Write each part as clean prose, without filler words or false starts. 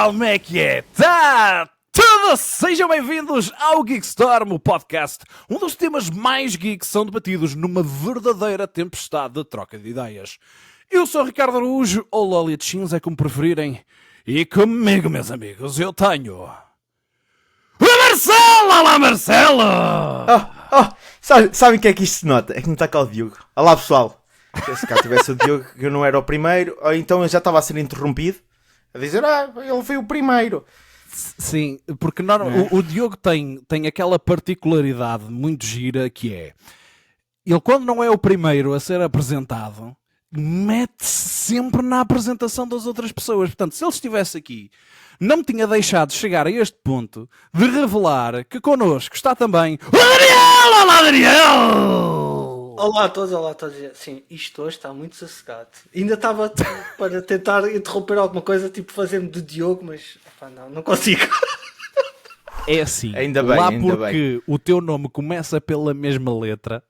pessoal, como é que é? Tá tudo! Sejam bem-vindos ao Geekstorm, o podcast, um dos temas mais geeks são debatidos numa verdadeira tempestade de troca de ideias. Eu sou o Ricardo Araújo, ou Lolly Chins, é como preferirem, e comigo, meus amigos, eu tenho... O Marcelo! Olá, Marcelo! Sabem o que é que isto se nota? É que não está cá o Diogo. Olá pessoal. Se cá tivesse o Diogo, eu não era o primeiro, ou então eu já estava a ser interrompido, a dizer, ele foi o primeiro. Sim, porque o Diogo tem aquela particularidade muito gira que é, ele quando não é o primeiro a ser apresentado, mete-se sempre na apresentação das outras pessoas. Portanto, se ele estivesse aqui, não me tinha deixado chegar a este ponto de revelar que connosco está também o Daniel! Olá, Daniel! Olá a todos. Sim, isto hoje está muito sossegado. Ainda estava para tentar interromper alguma coisa, tipo fazer-me de Diogo, mas não consigo. É assim, Ainda bem, lá ainda porque o teu nome começa pela mesma letra...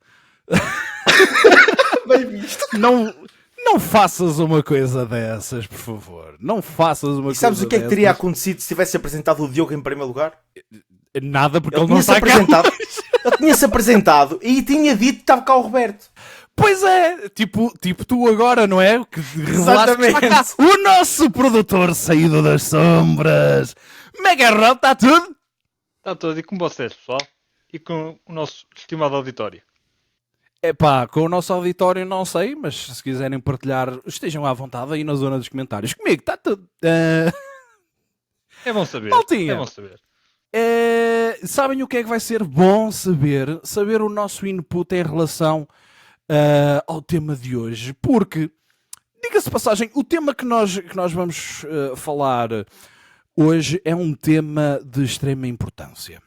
Bem visto. Não faças uma coisa dessas, por favor. Não faças uma coisa E sabes o que é que teria dessas. acontecido se tivesse apresentado o Diogo em primeiro lugar? Nada, porque ele Ele não tinha-se está cá. apresentado, ele tinha-se apresentado e tinha dito que estava cá o Roberto. Pois é, tipo tu agora, não é? Que revelaste que está cá Exatamente. o nosso produtor saído das sombras. Mega Rob, está tudo? Está tudo, e com vocês, pessoal? E com o nosso estimado auditório? Epá, com o nosso auditório não sei, mas se quiserem partilhar, estejam à vontade aí na zona dos comentários. Comigo está tudo. É bom saber. Maltinha. É bom saber. Sabem o que é que vai ser bom saber? Saber o nosso input em relação ao tema de hoje. Porque, diga-se de passagem, o tema que nós vamos falar hoje é um tema de extrema importância.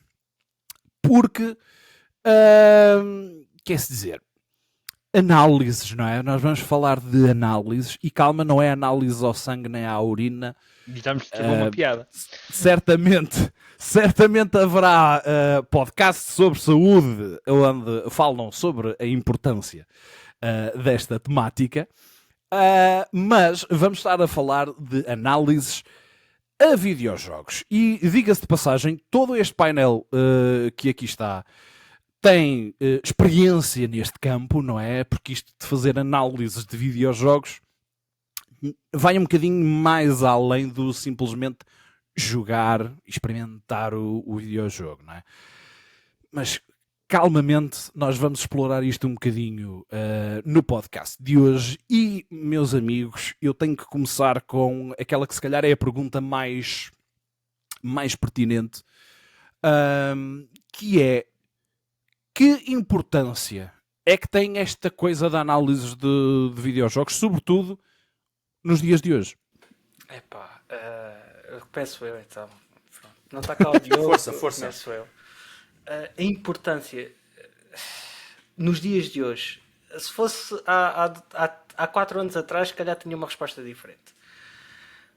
Porque, quer-se dizer, análises, não é? Nós vamos falar de análises e calma, não é análise ao sangue nem à urina. E já me estragou uma piada. Certamente haverá podcasts sobre saúde onde falam sobre a importância desta temática, mas vamos estar a falar de análises a videojogos. E diga-se de passagem, todo este painel que aqui está tem experiência neste campo, não é? Porque isto de fazer análises de videojogos vai um bocadinho mais além do simplesmente jogar, experimentar o videojogo, não é? Mas calmamente nós vamos explorar isto um bocadinho no podcast de hoje e, meus amigos, eu tenho que começar com aquela que se calhar é a pergunta mais pertinente, que é: que importância é que tem esta coisa de análises de videojogos, sobretudo nos dias de hoje? Epá, peço eu então. Não está cá o Diogo. Força. Peço eu. A importância nos dias de hoje, se fosse há 4 anos atrás, se calhar tinha uma resposta diferente.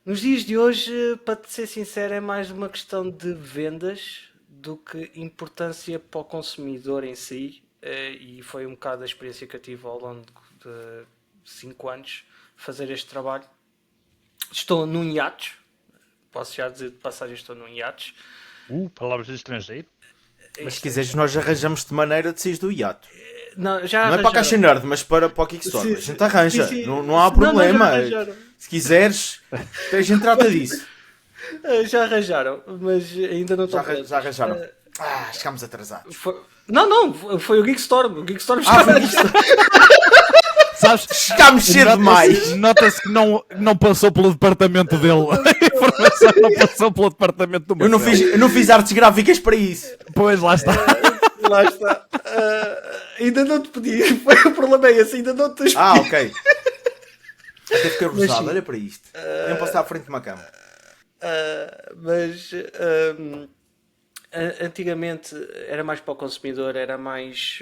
Nos dias de hoje, para te ser sincero, é mais uma questão de vendas do que importância para o consumidor em si, e foi um bocado a experiência que eu tive ao longo de 5 anos fazer este trabalho. Estou num hiatus, posso já dizer de passagem, estou num hiatus. Palavras de estrangeiro. Mas se quiseres, nós arranjamos de maneira de sair do hiato. Não Não é para a Caixa Nerd, mas para o Kickstarter. Sim, A gente arranja, sim. não há problema. já arranjaram. Se quiseres, a gente trata disso. Já arranjaram, mas ainda não estou Já arranjaram. Chegámos atrasados. Foi o Geekstorm. O Geekstorm já Foi arranjou. Sabes, Chegámos cedo demais. Nota-se que não passou pelo departamento dele. A informação não passou pelo departamento do Eu Marcelo. não fiz artes gráficas para isso. Pois, lá está. Lá está. Ainda não te pedi. Foi o problema é esse. Ainda não te pedi. Ok. Até fiquei Mas rosado, sim. olha para isto. Eu posso estar à frente de uma cama. Antigamente era mais para o consumidor, era mais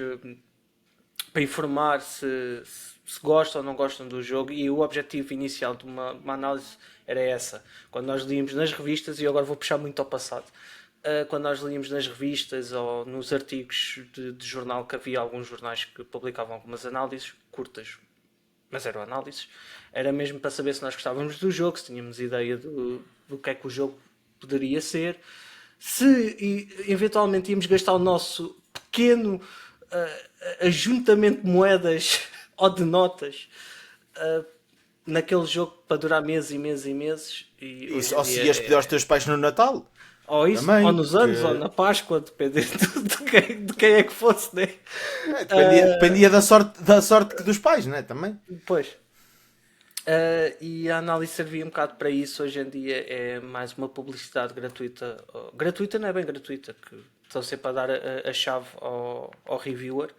para informar se gostam ou não gostam do jogo, e o objetivo inicial de uma análise era essa. Quando nós líamos nas revistas, e agora vou puxar muito ao passado, quando nós líamos nas revistas ou nos artigos de jornal, que havia alguns jornais que publicavam algumas análises curtas, mas eram análises, era mesmo para saber se nós gostávamos do jogo, se tínhamos ideia do que é que o jogo poderia ser, se eventualmente íamos gastar o nosso pequeno ajuntamento de moedas ou de notas naquele jogo para durar meses e meses e meses. E Isso, hoje em ou se dia ias pedir aos teus pais no Natal. ou isso, Também, ou nos anos, que- ou na Páscoa, dependendo de quem é que fosse, né? Dependia da sorte dos pais, né? Também. Pois. E a análise servia um bocado para isso. Hoje em dia é mais uma publicidade gratuita. Gratuita não é bem gratuita, que estão sempre a dar a chave ao reviewer,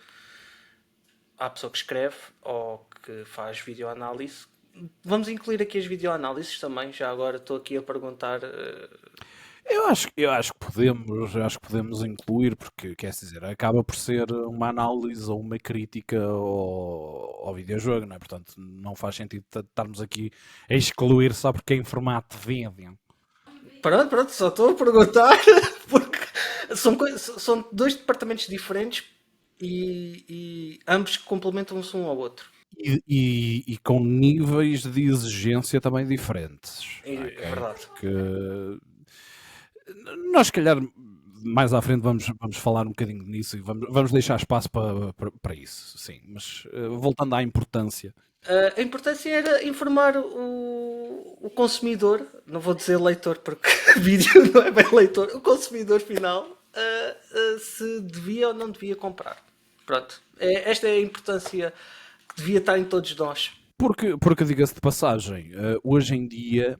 à pessoa que escreve ou que faz videoanálise. Vamos incluir aqui as videoanálises também. Já agora estou aqui a perguntar. Eu acho que podemos incluir, porque quer dizer, acaba por ser uma análise ou uma crítica ao videojogo, não é? Portanto, não faz sentido estarmos aqui a excluir só porque é em formato vídeo. Pronto, só estou a perguntar porque são dois departamentos diferentes e ambos complementam-se um ao outro. E com níveis de exigência também diferentes. É verdade. Porque nós, se calhar, mais à frente vamos falar um bocadinho nisso e vamos deixar espaço para isso, sim. Mas voltando à importância. A importância era informar o consumidor, não vou dizer leitor porque vídeo não é bem leitor, o consumidor final, se devia ou não devia comprar. Pronto. Esta é a importância que devia estar em todos nós. Porque diga-se de passagem, hoje em dia,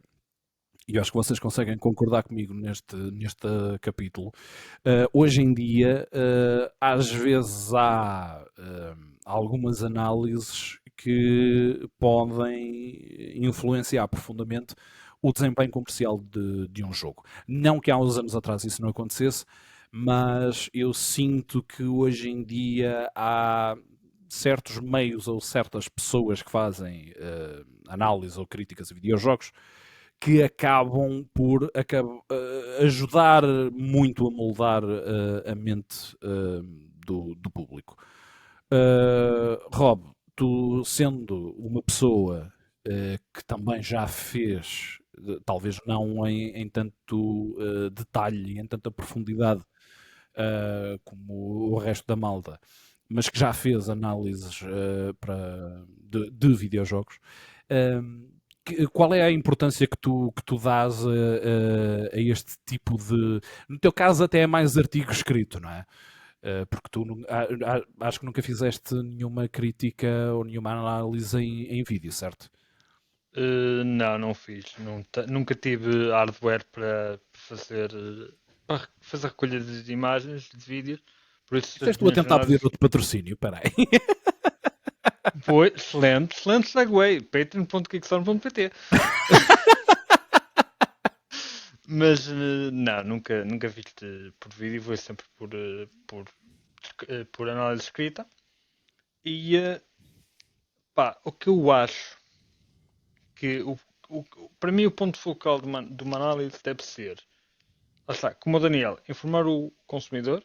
e eu acho que vocês conseguem concordar comigo neste capítulo, hoje em dia, às vezes há algumas análises que podem influenciar profundamente o desempenho comercial de um jogo. Não que há uns anos atrás isso não acontecesse, mas eu sinto que hoje em dia há certos meios ou certas pessoas que fazem análise ou críticas a videojogos que acabam por ajudar muito a moldar a mente do público. Rob, tu sendo uma pessoa que também já fez, talvez não em tanto detalhe, em tanta profundidade como o resto da malta, mas que já fez análises de videojogos, qual é a importância que tu dás a este tipo de... No teu caso até é mais artigo escrito, não é? Porque tu acho que nunca fizeste nenhuma crítica ou nenhuma análise em vídeo, certo? Não fiz. Nunca tive hardware para fazer recolha de imagens, de vídeos. Por isso, as Estás tu a minhas tentar pedir análises... outro patrocínio, peraí. Foi excelente segue. Patreon.kickstarter.pt. Mas não, nunca vi por vídeo, foi sempre por análise escrita. E o que eu acho que para mim o ponto focal de uma análise deve ser, lá está, como o Daniel, informar o consumidor,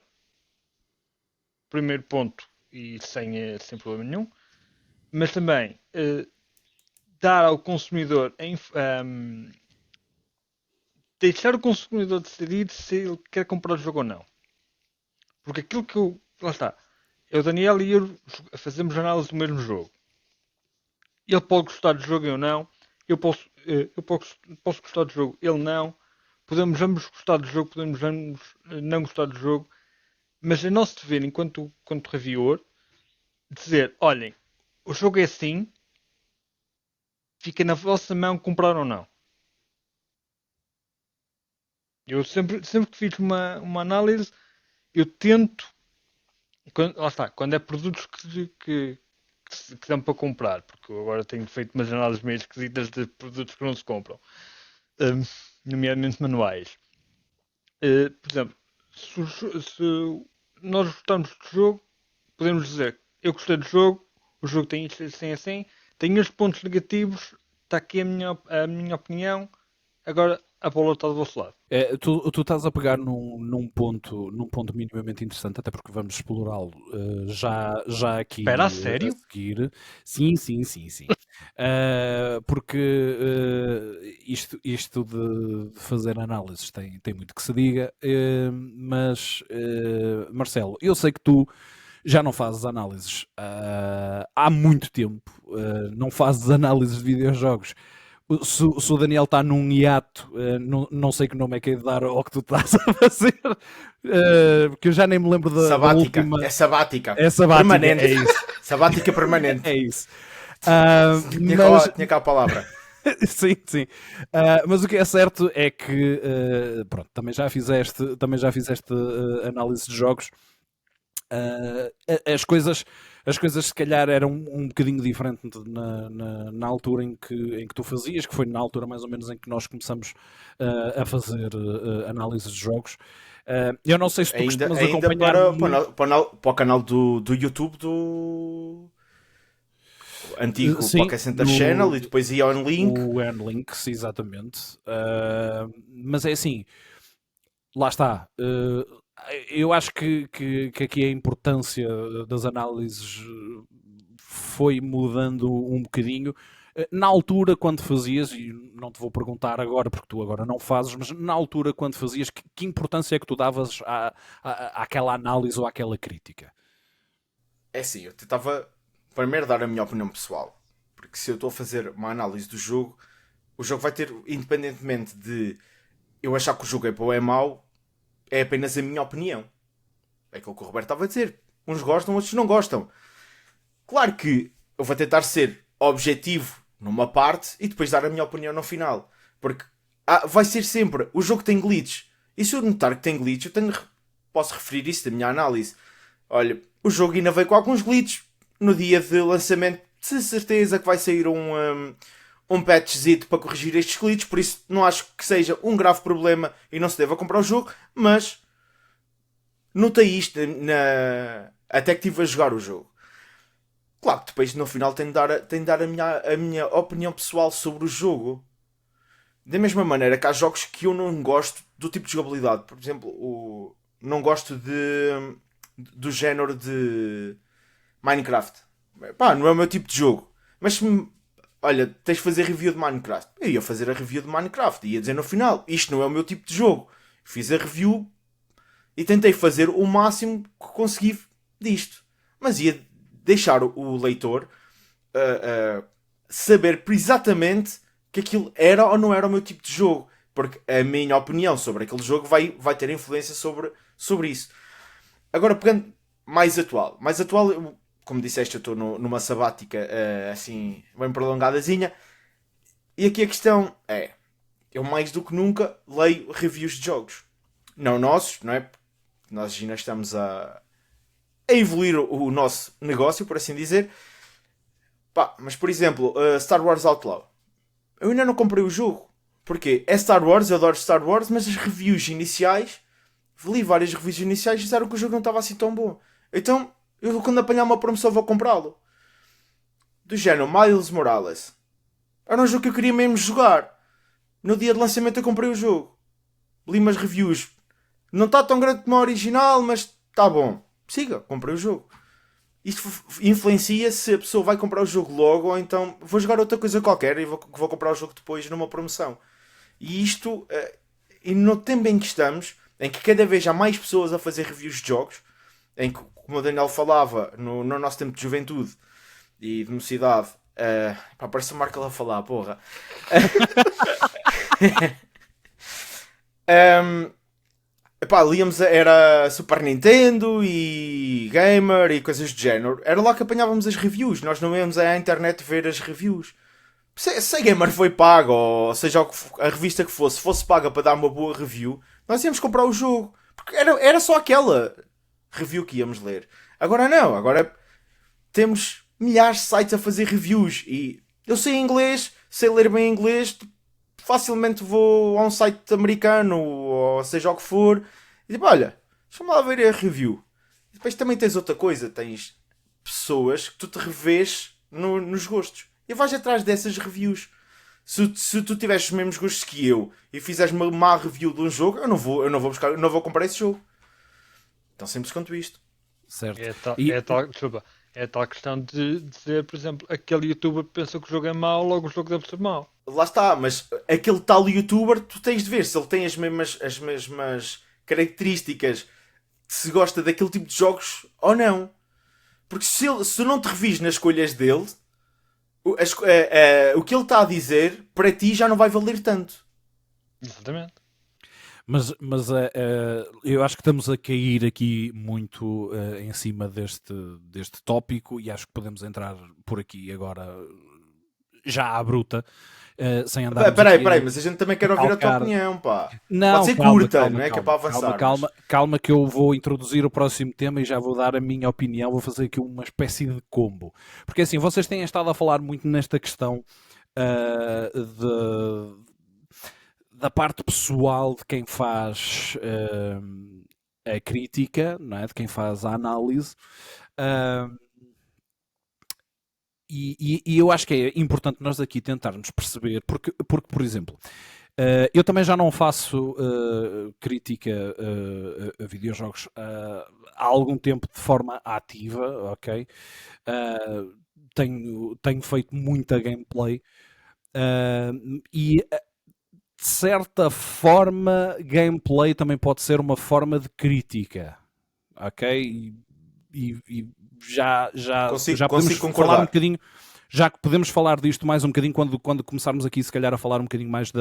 primeiro ponto, e sem problema nenhum, mas também dar ao consumidor deixar o consumidor decidir se ele quer comprar o jogo ou não. Porque aquilo que lá está, é o Daniel e eu fazemos análise do mesmo jogo. Ele pode gostar do jogo, eu não. Eu posso gostar do jogo, ele não. Podemos ambos gostar do jogo, podemos ambos não gostar do jogo. Mas é nosso dever, enquanto reviewer, dizer, olhem, o jogo é assim, fica na vossa mão comprar ou não. Eu sempre que fiz uma análise, eu tento, lá está, quando é produtos que dão para comprar, porque eu agora tenho feito umas análises meio esquisitas de produtos que não se compram, nomeadamente manuais. Por exemplo, se nós gostarmos do jogo, podemos dizer, eu gostei do jogo, o jogo tem isto, assim, tem estes pontos negativos, está aqui a minha opinião, agora a bola está do vosso lado. Tu estás a pegar num ponto minimamente interessante, até porque vamos explorá-lo já aqui Espera, a sério? a seguir. Sim. Porque isto de fazer análises tem muito que se diga, mas Marcelo, eu sei que tu já não fazes análises há muito tempo, não fazes análises de videojogos. Se o Daniel está num hiato, não sei que nome é que é de dar ao que tu estás a fazer, porque eu já nem me lembro da Sabática. última. É sabática. É sabática, Permanente. é isso. Sabática permanente. É isso. Tinha cá a palavra. Sim, sim. Mas o que é certo é que pronto, também já fizeste análise de jogos. As coisas se calhar eram um bocadinho diferentes na altura em que tu fazias, que foi na altura mais ou menos em que nós começamos a fazer análises de jogos. Eu não sei se tu costumas acompanhar para o canal do YouTube do antigo sim, Pocket Center Channel, e depois ia ao Link. O Links, exatamente. Mas é assim, lá está. Eu acho que aqui a importância das análises foi mudando um bocadinho. Na altura, quando fazias, e não te vou perguntar agora, porque tu agora não fazes, mas na altura, quando fazias, que importância é que tu davas àquela análise ou àquela crítica? É assim, eu tentava primeiro dar a minha opinião pessoal. Porque se eu estou a fazer uma análise do jogo, o jogo vai ter, independentemente de eu achar que o jogo é bom ou é mau, é apenas a minha opinião. É aquilo que o Roberto estava a dizer. Uns gostam, outros não gostam. Claro que eu vou tentar ser objetivo numa parte e depois dar a minha opinião no final. Porque vai ser sempre, o jogo tem glitches. E se eu notar que tem glitches, posso referir isso da minha análise. Olha, o jogo ainda veio com alguns glitches. No dia de lançamento, de certeza que vai sair um patchzito para corrigir estes glitches, por isso não acho que seja um grave problema e não se deva comprar o jogo, mas notei isto até que estive a jogar o jogo. Claro que depois no final tenho de dar a minha opinião pessoal sobre o jogo. Da mesma maneira que há jogos que eu não gosto do tipo de jogabilidade. Por exemplo, não gosto do género de Minecraft. Pá, não é o meu tipo de jogo. Mas olha, tens de fazer review de Minecraft. Eu ia fazer a review de Minecraft. Ia dizer no final, isto não é o meu tipo de jogo. Fiz a review e tentei fazer o máximo que consegui disto. Mas ia deixar o leitor saber exatamente que aquilo era ou não era o meu tipo de jogo. Porque a minha opinião sobre aquele jogo vai ter influência sobre isso. Agora, pegando mais atual. Mais atual, como disseste, eu estou numa sabática assim, bem prolongadazinha. E aqui a questão é, eu mais do que nunca leio reviews de jogos. Não nossos, não é? Nós ainda estamos a evoluir o nosso negócio, por assim dizer. Pá, mas, por exemplo, Star Wars Outlaw. Eu ainda não comprei o jogo. Porquê? É Star Wars, eu adoro Star Wars, mas as reviews iniciais, li várias reviews iniciais e disseram que o jogo não estava assim tão bom. Então, eu quando apanhar uma promoção vou comprá-lo. Do género, Miles Morales. Era um jogo que eu queria mesmo jogar. No dia de lançamento eu comprei o jogo. Li umas reviews. Não está tão grande como a original, mas está bom. Siga, comprei o jogo. Isto influencia se a pessoa vai comprar o jogo logo ou então vou jogar outra coisa qualquer e vou comprar o jogo depois numa promoção. E isto, e no tempo em que estamos, em que cada vez há mais pessoas a fazer reviews de jogos, em que, como o Daniel falava, no nosso tempo de juventude e de mocidade, parece o Marco a falar, porra. Líamos, era Super Nintendo e Gamer e coisas do género. Era lá que apanhávamos as reviews. Nós não íamos à internet ver as reviews. Se a Gamer foi paga, ou seja a revista que fosse paga para dar uma boa review, nós íamos comprar o jogo. Porque era só aquela review que íamos ler. Agora não, agora temos milhares de sites a fazer reviews e eu sei inglês, sei ler bem inglês, facilmente vou a um site americano ou seja o que for e tipo, olha, deixa-me lá ver a review. E depois também tens outra coisa, tens pessoas que tu te revês nos gostos e vais atrás dessas reviews. Se tu tiveres os mesmos gostos que eu e fizeres uma má review de um jogo, eu não vou comprar esse jogo. Tão simples quanto isto. Certo. Desculpa. É a tal questão de dizer, por exemplo, aquele youtuber pensa que o jogo é mau, logo o jogo deve ser mau. Lá está, mas aquele tal youtuber, tu tens de ver se ele tem as mesmas características, se gosta daquele tipo de jogos ou não. Porque se tu não te revis nas escolhas dele, o que ele está a dizer para ti já não vai valer tanto. Exatamente. Mas eu acho que estamos a cair aqui muito em cima deste tópico e acho que podemos entrar por aqui agora já à bruta, sem andar. Peraí, mas a gente também quer ouvir a tua opinião, pá. Não, pode ser calma, curta, calma, não é? Que é calma, para avançar. calma que eu vou introduzir o próximo tema e já vou dar a minha opinião, vou fazer aqui uma espécie de combo. Porque assim, vocês têm estado a falar muito nesta questão da parte pessoal de quem faz a crítica, não é? De quem faz a análise. E eu acho que é importante nós aqui tentarmos perceber, porque por exemplo, eu também já não faço crítica a videojogos há algum tempo de forma ativa, ok? Tenho feito muita gameplay e de certa forma gameplay também pode ser uma forma de crítica, ok? E já podemos falar um bocadinho, já que podemos falar disto mais um bocadinho quando começarmos aqui se calhar a falar um bocadinho mais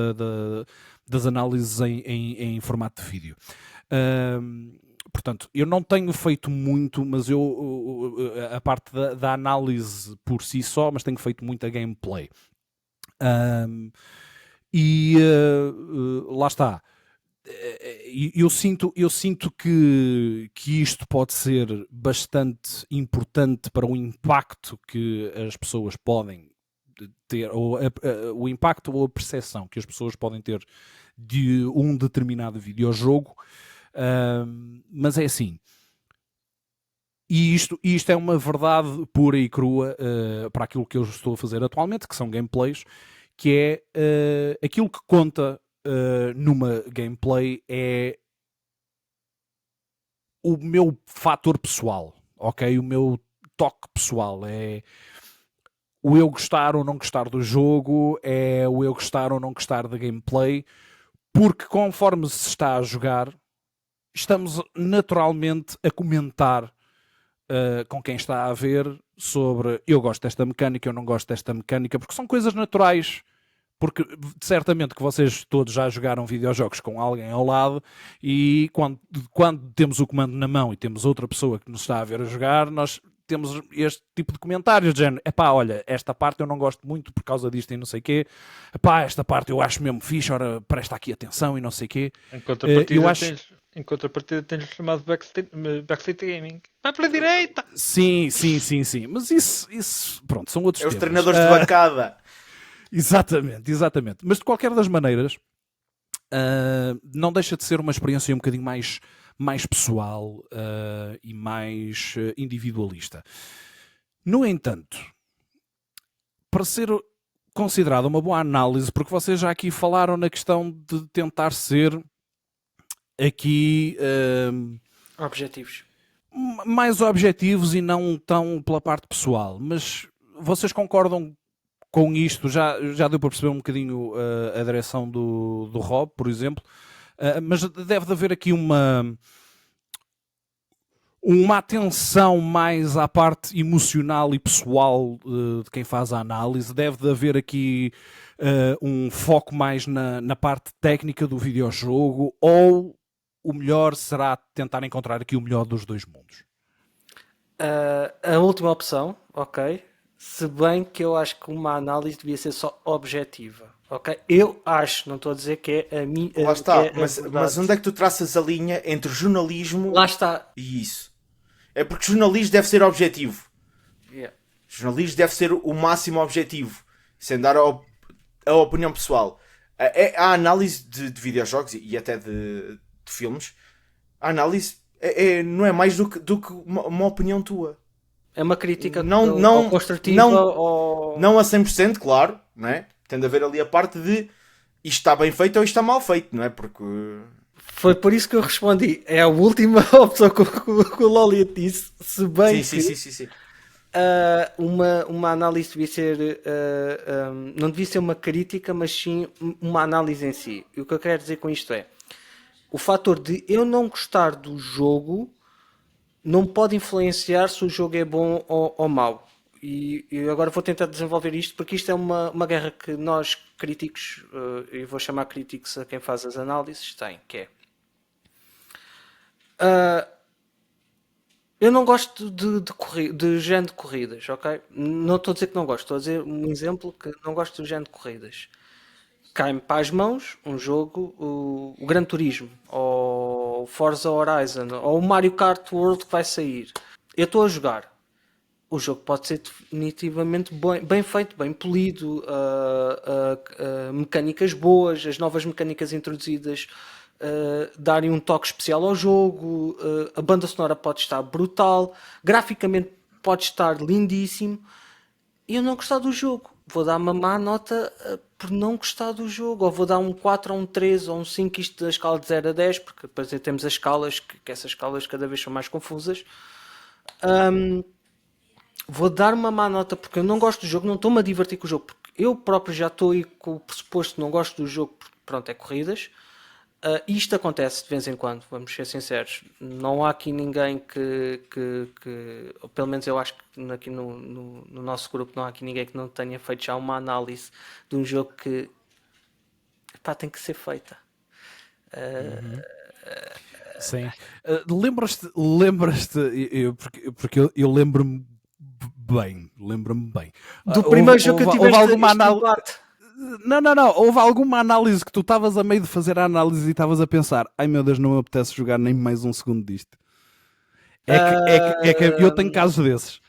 das análises em formato de vídeo. Portanto, eu não tenho feito muito, mas a parte da análise por si só, mas tenho feito muita gameplay. Lá está. Eu sinto que isto pode ser bastante importante para o impacto que as pessoas podem ter, ou o impacto ou a percepção que as pessoas podem ter de um determinado videojogo, mas é assim. E isto é uma verdade pura e crua para aquilo que eu estou a fazer atualmente, que são gameplays, que é aquilo que conta numa gameplay é o meu fator pessoal, ok? O meu toque pessoal, é o eu gostar ou não gostar do jogo, é o eu gostar ou não gostar da gameplay, porque conforme se está a jogar, estamos naturalmente a comentar com quem está a ver sobre eu gosto desta mecânica, eu não gosto desta mecânica, porque são coisas naturais. Porque certamente que vocês todos já jogaram videojogos com alguém ao lado e quando temos o comando na mão e temos outra pessoa que nos está a ver a jogar, nós temos este tipo de comentários de género, epá, olha, esta parte eu não gosto muito por causa disto e não sei o quê, epá, esta parte eu acho mesmo fixe, ora, presta aqui atenção e não sei o quê. Em contrapartida tens o chamado Backseat Gaming. Vai pela direita! Sim, mas isso pronto, são outros temas. Os treinadores de bancada. Exatamente. Mas de qualquer das maneiras, não deixa de ser uma experiência um bocadinho mais pessoal e mais individualista. No entanto, para ser considerada uma boa análise, porque vocês já aqui falaram na questão de tentar ser aqui objetivos. Mais objetivos e não tão pela parte pessoal, mas vocês concordam com isto? Já deu para perceber um bocadinho a direção do Rob, por exemplo, mas deve de haver aqui uma atenção mais à parte emocional e pessoal de quem faz a análise, deve de haver aqui um foco mais na parte técnica do videojogo, ou o melhor será tentar encontrar aqui o melhor dos dois mundos? A última opção, ok. Se bem que eu acho que uma análise devia ser só objetiva, ok? Eu acho, não estou a dizer que é a minha... Lá está, mas onde é que tu traças a linha entre jornalismo Lá está. E isso? É porque jornalismo deve ser objetivo. Yeah. Jornalismo deve ser o máximo objetivo, sem dar a opinião pessoal. A análise de videojogos e até de filmes, a análise não é mais do que uma opinião tua. É uma crítica não construtiva não a 100%, claro, não é? Tem de haver ali a parte de isto está bem feito ou isto está mal feito, não é? Porque... Foi por isso que eu respondi. É a última opção que o Loli disse, se bem sim. uma análise devia ser não devia ser uma crítica, mas sim uma análise em si. E o que eu quero dizer com isto é o fator de eu não gostar do jogo não pode influenciar se o jogo é bom ou mau. E agora vou tentar desenvolver isto porque isto é uma guerra que nós críticos, e vou chamar críticos a quem faz as análises, tem, que é eu não gosto de género de corridas, ok? Não estou a dizer que não gosto, estou a dizer um exemplo que não gosto do género de corridas. Cai-me para as mãos um jogo, o Gran Turismo, ou o Forza Horizon, ou o Mario Kart World que vai sair. Eu estou a jogar. O jogo pode ser definitivamente bem feito, bem polido, mecânicas boas, as novas mecânicas introduzidas darem um toque especial ao jogo, a banda sonora pode estar brutal, graficamente pode estar lindíssimo, e eu não gostar do jogo. Vou dar uma má nota por não gostar do jogo, ou vou dar um 4 ou um 3 ou um 5, isto da escala de 0 a 10, porque depois temos as escalas, que essas escalas cada vez são mais confusas. Vou dar uma má nota porque eu não gosto do jogo, não estou-me a divertir com o jogo, porque eu próprio já estou aí com o pressuposto que não gosto do jogo, porque pronto, é corridas. Isto acontece de vez em quando, vamos ser sinceros. Não há aqui ninguém que ou pelo menos eu acho que aqui no nosso grupo não há aqui ninguém que não tenha feito já uma análise de um jogo que tem que ser feita. Sim. Lembras-te, porque eu lembro-me bem. Do primeiro jogo que eu tive houve alguma este debate. Não. Houve alguma análise que tu estavas a meio de fazer a análise e estavas a pensar: ai meu Deus, não me apetece jogar nem mais um segundo disto. É que eu tenho casos desses.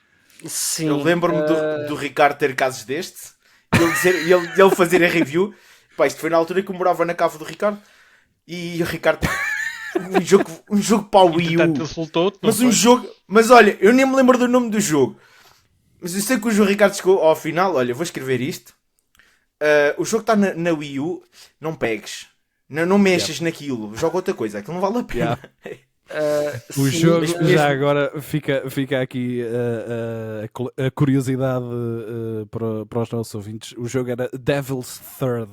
Sim. Eu lembro-me do Ricardo ter casos destes e ele fazer a review. Pá, isto foi na altura que eu morava na cava do Ricardo e o Ricardo. um jogo para o Wii U. Mas olha, eu nem me lembro do nome do jogo. Mas eu sei que o João Ricardo chegou ao final. Olha, vou escrever isto. O jogo está na Wii U. Não pegues. Não mexas naquilo. Joga outra coisa. Aquilo não vale a pena. O jogo, já agora fica aqui a curiosidade para os nossos ouvintes. O jogo era Devil's Third.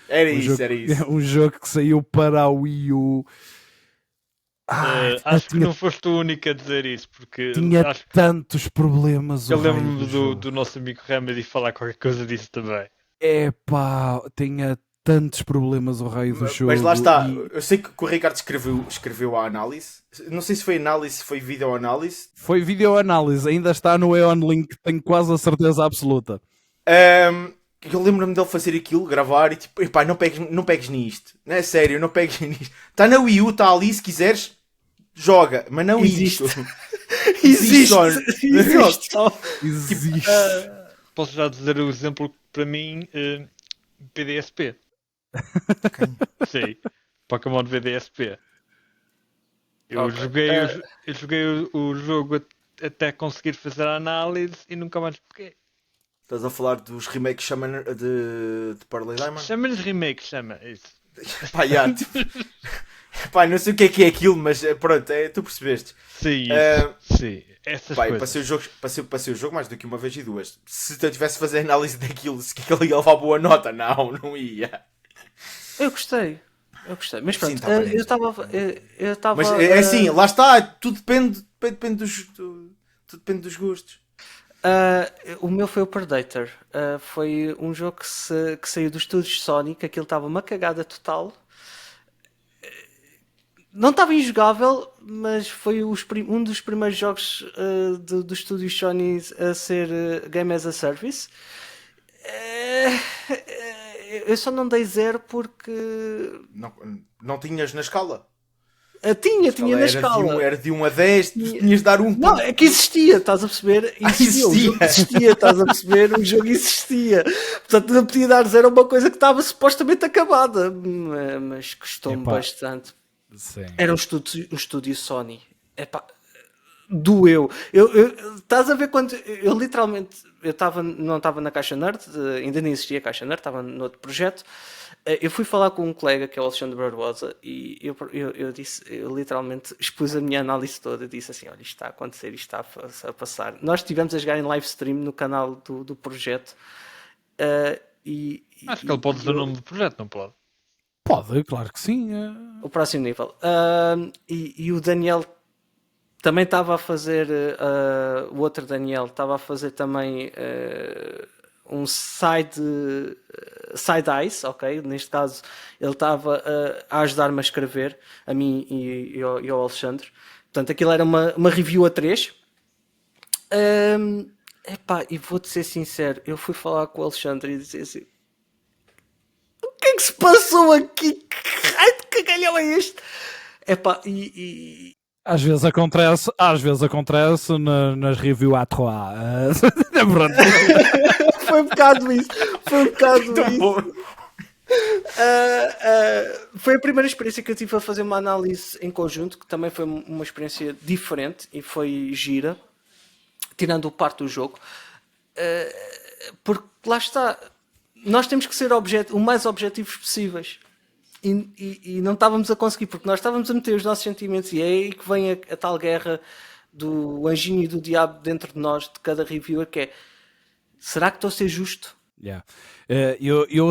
Era isso. Um jogo que saiu para a Wii U. Acho que não foste o único a dizer isso, porque tinha tantos problemas. Eu lembro-me do nosso amigo Remedy falar qualquer coisa disso também. Tinha tantos problemas o raio do jogo. Mas lá está, eu sei que o Ricardo escreveu a análise. Não sei se foi análise, se foi videoanálise. Foi videoanálise, ainda está no Eon Link, tenho quase a certeza absoluta. Eu lembro-me dele fazer aquilo, gravar e tipo, epá, não pegues nisto. Não é sério, não pegues nisto. Está na Wii U, está ali, se quiseres, joga. Mas não existe. Existe. Existe. Posso já dizer o exemplo que para mim, PDSP. Sim, Pokémon VDSP. Eu joguei o jogo até conseguir fazer a análise e nunca mais peguei. Estás a falar dos remakes de Pearl Diamond? Chama-lhes remakes, chama isso. Pá, tipo, pá, não sei o que é aquilo, mas pronto, tu percebeste. Sim, sim. Essas pá, coisas. Passei o jogo mais do que uma vez e duas. Se eu tivesse a fazer análise daquilo, se que ele ia levar boa nota, não ia. Eu gostei. Mas pronto, Sim, tá eu estava. Mas é assim, lá está, tudo depende dos gostos. O meu foi o Predator. Foi um jogo que saiu dos estúdios Sony, que aquilo estava uma cagada total. Não estava injogável, mas foi um dos primeiros jogos dos estúdios Sony a ser Game as a Service. Eu só não dei 0 porque... Não tinhas na escala? Tinha na escala. Era de 1 a 10, tinhas de dar 1. Não, é que existia, estás a perceber? Existia. O jogo existia, estás a perceber? O jogo existia. Portanto, não podia dar 0 a uma coisa que estava supostamente acabada. Mas custou-me bastante. Sim. Era um estúdio Sony. Epá, doeu. Estás a ver quando eu literalmente não estava na Caixa Nerd, ainda nem existia a Caixa Nerd, estava noutro projeto. Eu fui falar com um colega que é o Alexandre Barbosa e eu literalmente expus a minha análise toda. Disse assim: olha, isto está a acontecer, isto está a passar. Nós estivemos a jogar em live stream no canal do projeto. Acho que ele pode dizer o nome do projeto, não pode? Pode, claro que sim. O próximo nível. E o Daniel também estava a fazer, o outro Daniel estava a fazer também um side eyes, ok? Neste caso ele estava a ajudar-me a escrever, a mim e ao Alexandre. Portanto, aquilo era uma review a 3. E vou-te ser sincero, eu fui falar com o Alexandre e disse assim: o que é que se passou aqui? Que raio de cagalhão é este? Às vezes acontece nas reviews à 3. Foi um bocado isso. Foi a primeira experiência que eu tive a fazer uma análise em conjunto, que também foi uma experiência diferente e foi gira, tirando o parte do jogo, porque lá está, nós temos que ser o mais objetivos possíveis. E não estávamos a conseguir, porque nós estávamos a meter os nossos sentimentos, e é aí que vem a tal guerra do anjinho e do diabo dentro de nós, de cada reviewer, que é: será que estou a ser justo? Yeah.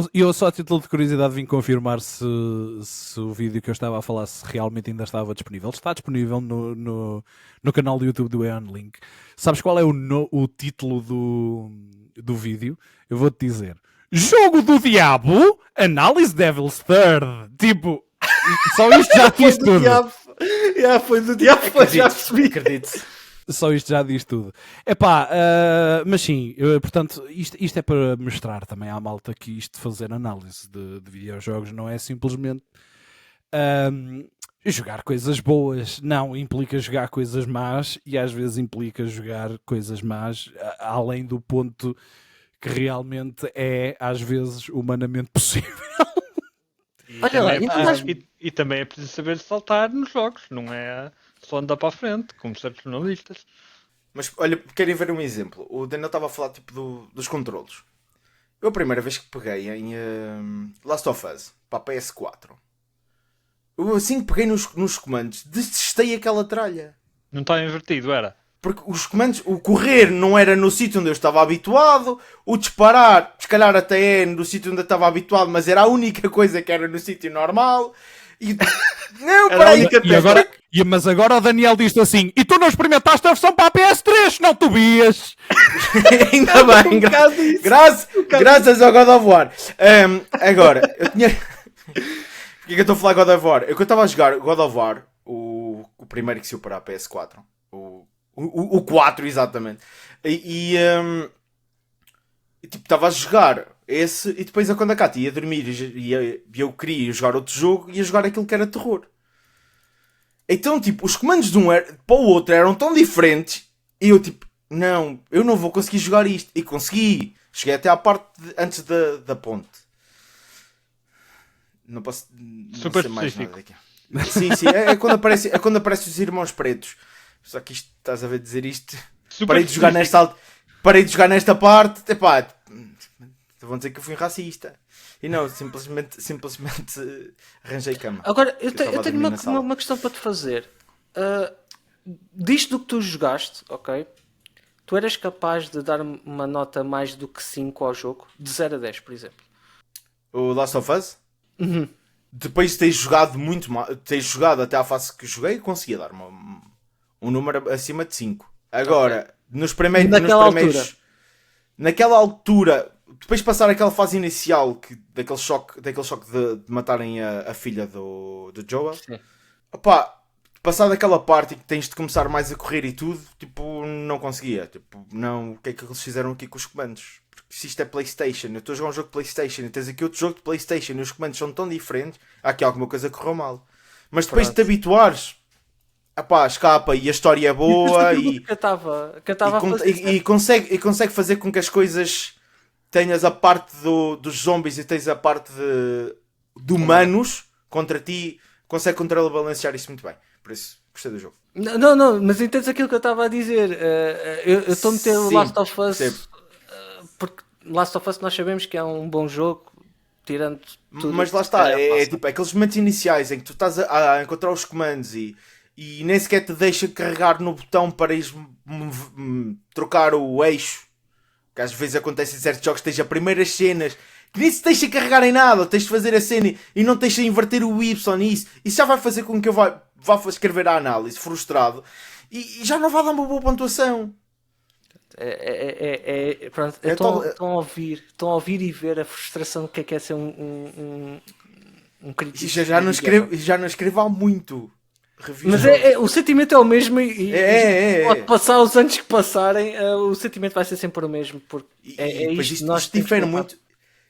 Eu só a título de curiosidade vim confirmar se o vídeo que eu estava a falar se realmente ainda estava disponível. Está disponível no canal do YouTube do Eon Link. Sabes qual é o título do vídeo? Eu vou-te dizer: Jogo do Diabo, Análise Devil's Third. Tipo, só isto já diz tudo. Foi do diabo, já percebi. Acredito. Só isto já diz tudo. Mas sim, portanto, isto é para mostrar também à malta que isto de fazer análise de videojogos não é simplesmente jogar coisas boas. Não, implica jogar coisas más e às vezes implica jogar coisas más além do ponto que realmente é, às vezes, humanamente possível. Olha lá, e também é preciso saber saltar nos jogos, não é só andar para a frente, como certos jornalistas. Mas olha, querem ver um exemplo? O Daniel estava a falar tipo dos controlos. Eu a primeira vez que peguei em Last of Us para a PS4, eu assim que peguei nos comandos, detestei aquela tralha. Não está invertido, era? Porque os comandos, o correr não era no sítio onde eu estava habituado, o disparar, se calhar até é no sítio onde eu estava habituado, mas era a única coisa que era no sítio normal. E... Não, peraí. Mas agora o Daniel diz assim: e tu não experimentaste a versão para a PS3, não tu vias? Ainda bem, graças ao God of War. Agora, eu tinha... Por que eu estou a falar God of War? Eu estava a jogar God of War, o primeiro que saiu para a PS4. O 4, exatamente. E tipo, estava a jogar esse, e depois quando a Cátia ia dormir e eu queria jogar outro jogo, ia jogar aquilo que era terror. Então, tipo, os comandos de um para o outro eram tão diferentes, e eu tipo, não, eu não vou conseguir jogar isto. E consegui. Cheguei até à parte antes da ponte. Não posso Super ser mais específico. nada aqui. Sim, é quando aparecem os irmãos pretos. Só que isto, estás a ver dizer isto. Parei de jogar nesta parte. Epá, vão dizer que eu fui racista. E não, simplesmente arranjei cama. Agora, eu tenho uma questão para te fazer. Disto do que tu jogaste, ok? Tu eras capaz de dar uma nota mais do que 5 ao jogo? De 0 a 10, por exemplo. O Last of Us? Uhum. Depois de ter jogado muito mal, ter jogado até à fase que joguei, conseguia dar um número acima de 5. Agora, okay. Naquela altura, depois de passar aquela fase inicial daquele choque de matarem a filha do Joel, opá, passar daquela parte e que tens de começar mais a correr e tudo, tipo, não conseguia. Tipo, não, o que é que eles fizeram aqui com os comandos? Porque se isto é PlayStation, eu estou a jogar um jogo de PlayStation e tens aqui outro jogo de PlayStation e os comandos são tão diferentes, há aqui alguma coisa que correu mal. Mas depois de te habituares, epá, escapa e a história é boa e consegue fazer com que as coisas tenhas a parte dos zombies e tens a parte de humanos contra ti, consegue contrabalancear isso muito bem. Por isso, Gostei do jogo. Não, mas entendes aquilo que eu estava a dizer. Eu estou a meter o Sim, Last of Us percebo. porque Last of Us nós sabemos que é um bom jogo, tirando tudo. Mas lá que se está, calhar é passa. tipo aqueles momentos iniciais em que tu estás a encontrar os comandos e nem sequer te deixa carregar no botão para ires trocar o eixo. Que às vezes acontece em certos jogos, tens as primeiras cenas que nem se deixa carregar em nada, tens de fazer a cena e não tens de inverter o Y nisso. Isso já vai fazer com que eu vá escrever a análise frustrado e já não vai dar uma boa pontuação. Pronto, É tal- estão a ouvir e ver a frustração do que é ser um crítico. Já não escrevo há muito reviews. Mas o sentimento é o mesmo e pode passar os anos que passarem, o sentimento vai ser sempre o mesmo, porque E depois isto isto, que nós isto temos difere que muito.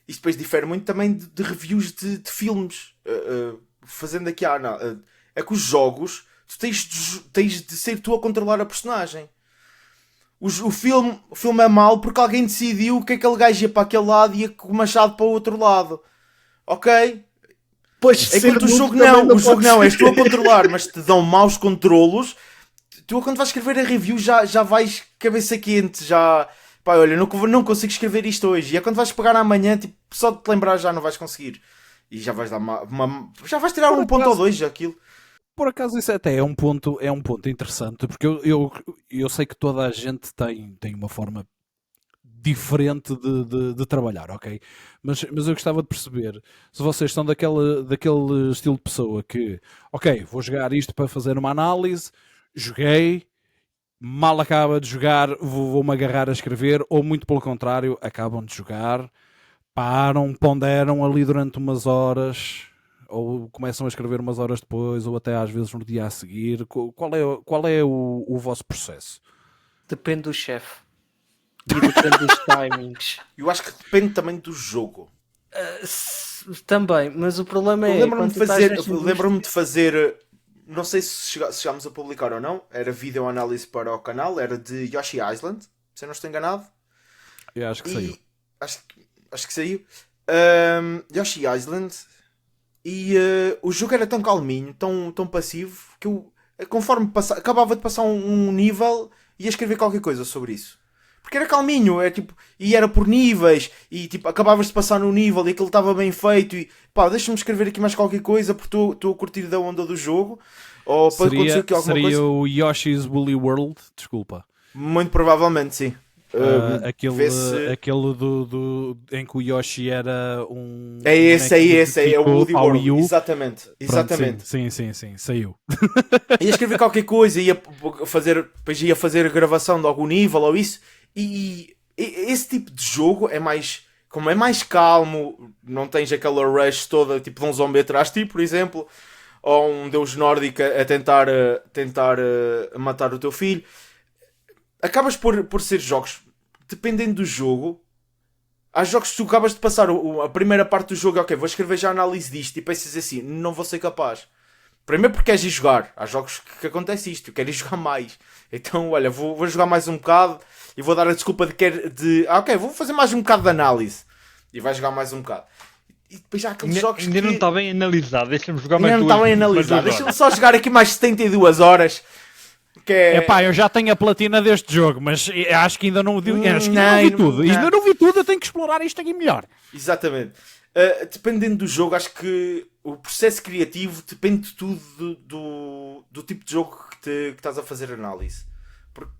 Isto depois difere muito também de reviews de filmes. Fazendo aqui a análise. É que os jogos, tu tens de ser tu a controlar a personagem. O filme é mau porque alguém decidiu que aquele gajo ia para aquele lado e ia com o machado para o outro lado. Ok? Pois, Enquanto o jogo não, és tu a controlar, mas te dão maus controlos. Tu quando vais escrever a review já vais cabeça quente, já... Pá, olha, não consigo escrever isto hoje. E é quando vais pegar amanhã, tipo, só de te lembrar já não vais conseguir. E já vais dar já vais tirar Por um ponto acaso- ou dois aquilo. Por acaso isso até é um ponto interessante, porque eu sei que toda a gente tem uma forma diferente de trabalhar, ok? Mas eu gostava de perceber se vocês são daquele estilo de pessoa que, ok, vou jogar isto para fazer uma análise, joguei, mal acaba de jogar, vou-me agarrar a escrever, ou muito pelo contrário, acabam de jogar, param, ponderam ali durante umas horas, ou começam a escrever umas horas depois, ou até às vezes no dia a seguir. Qual é o vosso processo? Depende do chefe e depende dos timings. Eu acho que depende também do jogo. Também, mas o problema Eu é lembro-me quando tu estás nesta de fazer, não sei se chegámos a publicar ou não, era vídeo análise para o canal, era de Yoshi Island, se eu não estou enganado. Eu acho que saiu. Acho que saiu. Yoshi Island. E o jogo era tão calminho, tão passivo, que eu, conforme acabava de passar um nível, ia escrever qualquer coisa sobre isso. Porque era calminho, e era por níveis, e tipo, acabavas de passar no nível e aquilo estava bem feito, e pá, deixa-me escrever aqui mais qualquer coisa, porque estou a curtir da onda do jogo, ou pode acontecer aqui alguma seria coisa. o Yoshi's Woolly World, desculpa. Muito provavelmente, sim. Aquele em que o Yoshi era um. É esse aí, é o Woody ao World. Wii U. Exatamente. Pronto, sim, saiu. Ia escrever qualquer coisa, depois ia fazer a gravação de algum nível ou isso, e esse tipo de jogo é mais, como é mais calmo, não tens aquela rush toda, tipo de um zombie atrás de ti, por exemplo, ou um deus nórdico a tentar matar o teu filho. Acabas por ser jogos, dependendo do jogo. Há jogos que tu acabas de passar a primeira parte do jogo, ok, vou escrever já a análise disto, e pensas assim, não vou ser capaz. Primeiro porque queres ir jogar. Há jogos que acontece isto, eu quero ir jogar mais. Então, olha, vou jogar mais um bocado e vou dar a desculpa ok, vou fazer mais um bocado de análise. E vais jogar mais um bocado. E depois há aqueles jogos ainda que... não está bem analisado, deixa-me jogar mais Ainda não duas, está bem mais analisado. duas Deixa-me horas. só jogar aqui mais 72 horas. Que é... Epá, eu já tenho a platina deste jogo, mas acho que ainda não vi, acho que ainda não vi tudo. Ainda não vi tudo, eu tenho que explorar isto aqui melhor. Exatamente. Dependendo do jogo, acho que o processo criativo depende de tudo do tipo de jogo que estás a fazer análise. Porque,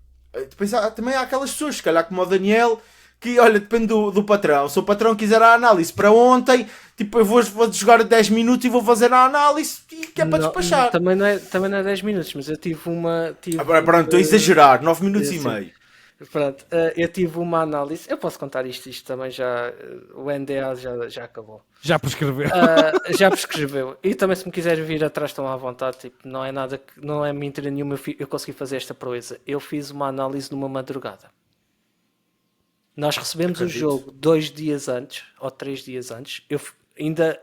depois também há aquelas pessoas, se calhar como o Daniel, que olha, depende do patrão. Se o patrão quiser a análise para ontem, tipo, eu vou jogar 10 minutos e vou fazer a análise e que é para despachar. Também não é 10 minutos, mas eu tive uma... Pronto, estou a exagerar, 9 minutos e meio. Pronto, eu tive uma análise, eu posso contar isto também já, o NDA já acabou. Já prescreveu. Já prescreveu. E também se me quiseres vir atrás estão à vontade, tipo, não é nada, não é mentira nenhuma, eu consegui fazer esta proeza. Eu fiz uma análise numa madrugada. Nós recebemos o jogo 2 dias antes, ou 3 dias antes,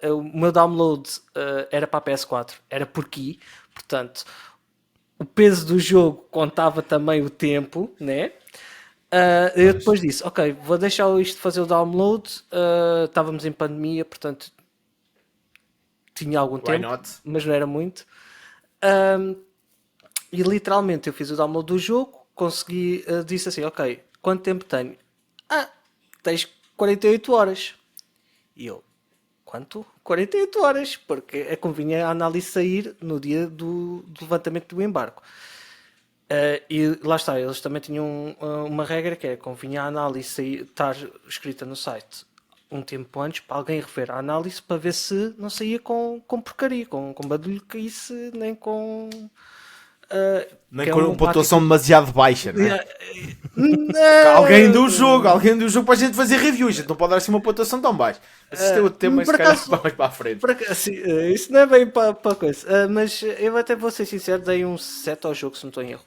o meu download era para a PS4, era por key, portanto, o peso do jogo contava também o tempo, né? Eu depois disse, ok, vou deixar isto fazer o download. Estávamos em pandemia, portanto tinha algum tempo, mas não era muito. E literalmente eu fiz o download do jogo, consegui, disse assim, ok, quanto tempo tenho? Ah, tens 48 horas. E eu, quanto? 48 horas, porque convinha a análise sair no dia do levantamento do embargo. E lá está, eles também tinham uma regra que é convinha a análise sair, estar escrita no site um tempo antes para alguém rever a análise para ver se não saía com porcaria, com badulho que isso, nem com. Nem que é com uma pontuação demasiado baixa, né? Alguém do jogo para a gente fazer review. A gente não pode dar assim uma pontuação tão baixa. Mas isto é o tema, por se calhar, acaso- vamos para a frente. Assim, isso não é bem para coisa. Mas eu até vou ser sincero, dei um 7 ao jogo, se não estou em erro.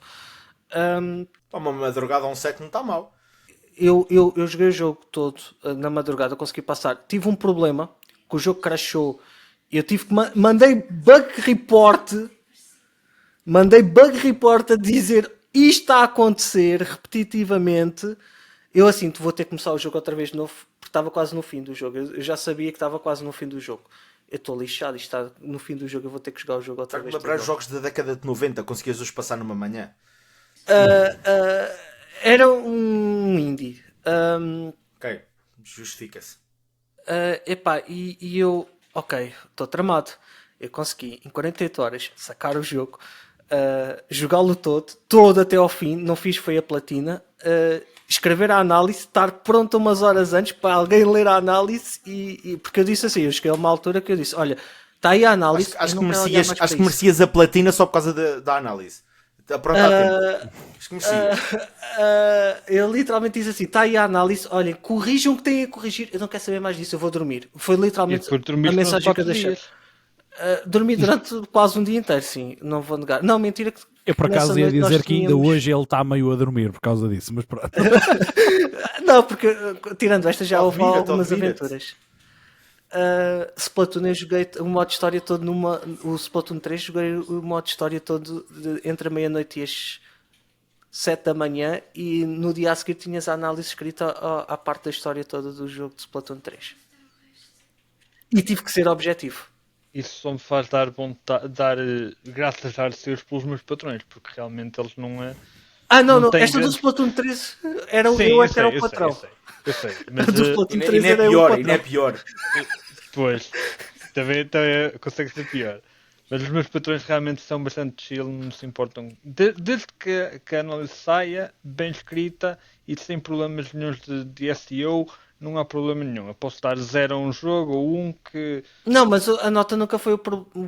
Para uma madrugada, um 7 não está mal. Eu joguei o jogo todo na madrugada, consegui passar. Tive um problema, que o jogo crashou. Eu tive que mandei bug report. Mandei bug report a dizer isto está a acontecer repetitivamente. Eu assim, vou ter que começar o jogo outra vez de novo, porque estava quase no fim do jogo. Eu já sabia que estava quase no fim do jogo. Eu estou lixado, isto está no fim do jogo, eu vou ter que jogar o jogo outra Está-me vez. lembrar os jogos da década de 90, conseguias-os passar numa manhã. Era um indie. Ok, justifica-se. Epá, e eu, ok, estou tramado. Eu consegui em 48 horas sacar o jogo, jogá-lo todo até ao fim. Não fiz foi a platina, escrever a análise, estar pronto umas horas antes para alguém ler a análise. Porque eu disse assim, eu cheguei a uma altura que eu disse: olha, está aí a análise. Acho eu que não quero olhar mais para acho que isso." merecias a platina só por causa da análise. Pronto, há tempo. Acho que merecias. Eu literalmente disse assim: está aí a análise, olhem, corrijam o que têm a corrigir. Eu não quero saber mais disso, eu vou dormir. Foi E literalmente depois a dormiste durante mensagem que eu 4 deixei. dias. Dormi durante quase um dia inteiro, sim, não vou negar. Não, mentira que Eu por nessa acaso ia noite nós dizer que ainda tínhamos- hoje ele está meio a dormir por causa disso, mas pronto. Não, porque tirando esta já Tô a houve ouvir, tô a algumas ouvir-te. aventuras. Splatoon eu joguei o modo história todo o Splatoon 3 joguei o modo história todo entre a meia-noite e as 7 da manhã, e no dia a seguir tinhas a análise escrita à parte da história toda do jogo de Splatoon 3. E tive que ser objetivo. Isso só me faz dar graças a Deus pelos meus patrões, porque realmente eles não é. Não, tem esta do grandes- Splatoon 3 era Sim, eu é eu que era sei, o patrão. eu sei. A Mas do Splatoon E 3 não é era eu o pior, patrão. e não é pior. depois também consegue ser pior. Mas os meus patrões realmente são bastante chill, não se importam. Desde que a análise saia, bem escrita e sem problemas nenhums de SEO, não há problema nenhum. Eu posso dar 0 a um jogo ou 1 que. Não, mas a nota nunca foi o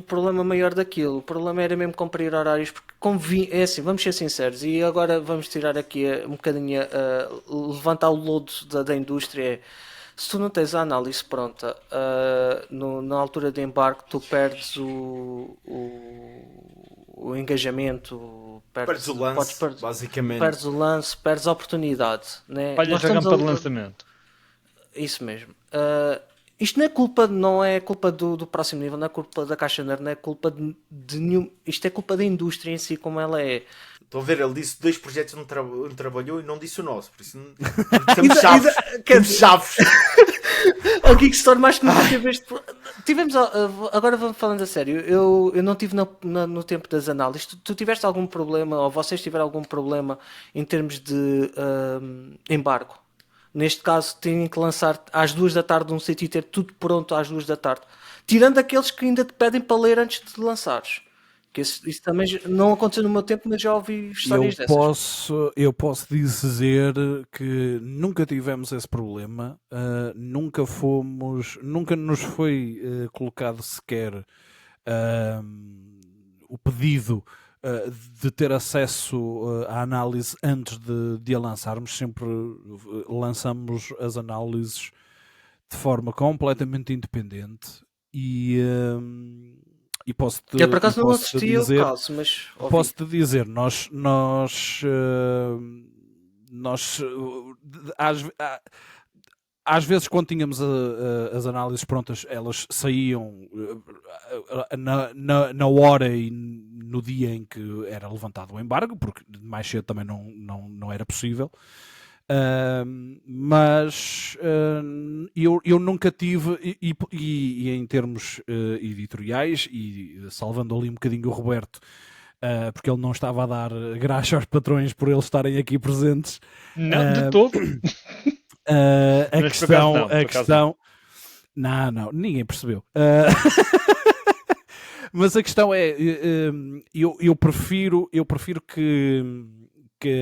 problema maior daquilo. O problema era mesmo cumprir horários, porque é assim, vamos ser sinceros, e agora vamos tirar aqui um bocadinho, levantar o lodo da indústria. Se tu não tens a análise pronta na altura de embarque, tu perdes o engajamento, Perdes o lance, basicamente. perdes o lance, perdes a oportunidade. Né? Falhas Nós a estamos rampa de lançamento. Isso mesmo. Isto não é culpa do próximo nível, não é culpa da Caixa Nerd, não é culpa de nenhum. Isto é culpa da indústria em si, como ela é. Estou a ver, ele disse 2 projetos onde trabalhou e não disse o nosso. Por isso temos chaves. Temos chaves. A Geekstore mais que nunca teve este. Tivemos. Agora vamos falando a sério. Eu não tive no tempo das análises. Tu tiveste algum problema, ou vocês tiveram algum problema em termos de embargo? Neste caso, têm que lançar às 2 da tarde um sítio e ter tudo pronto às 2 da tarde. Tirando aqueles que ainda te pedem para ler antes de lançares. Que isso também não aconteceu no meu tempo, mas já ouvi histórias dessas. Eu posso dizer que nunca tivemos esse problema, nunca nos foi colocado sequer o pedido de ter acesso à análise antes de a lançarmos. Sempre lançamos as análises de forma completamente independente e posso-te Eu por acaso não posso-te assisti ao dizer, caso, mas ouvi. posso-te dizer, nós às vezes quando tínhamos as análises prontas, elas saíam na hora e no dia em que era levantado o embargo, porque mais cedo também não era possível. Mas eu nunca tive, e em termos editoriais, e salvando ali um bocadinho o Roberto, porque ele não estava a dar graxa aos patrões por eles estarem aqui presentes. Não, de todo. A Mas por acaso não, por acaso questão... Não, ninguém percebeu. Mas a questão é, eu prefiro que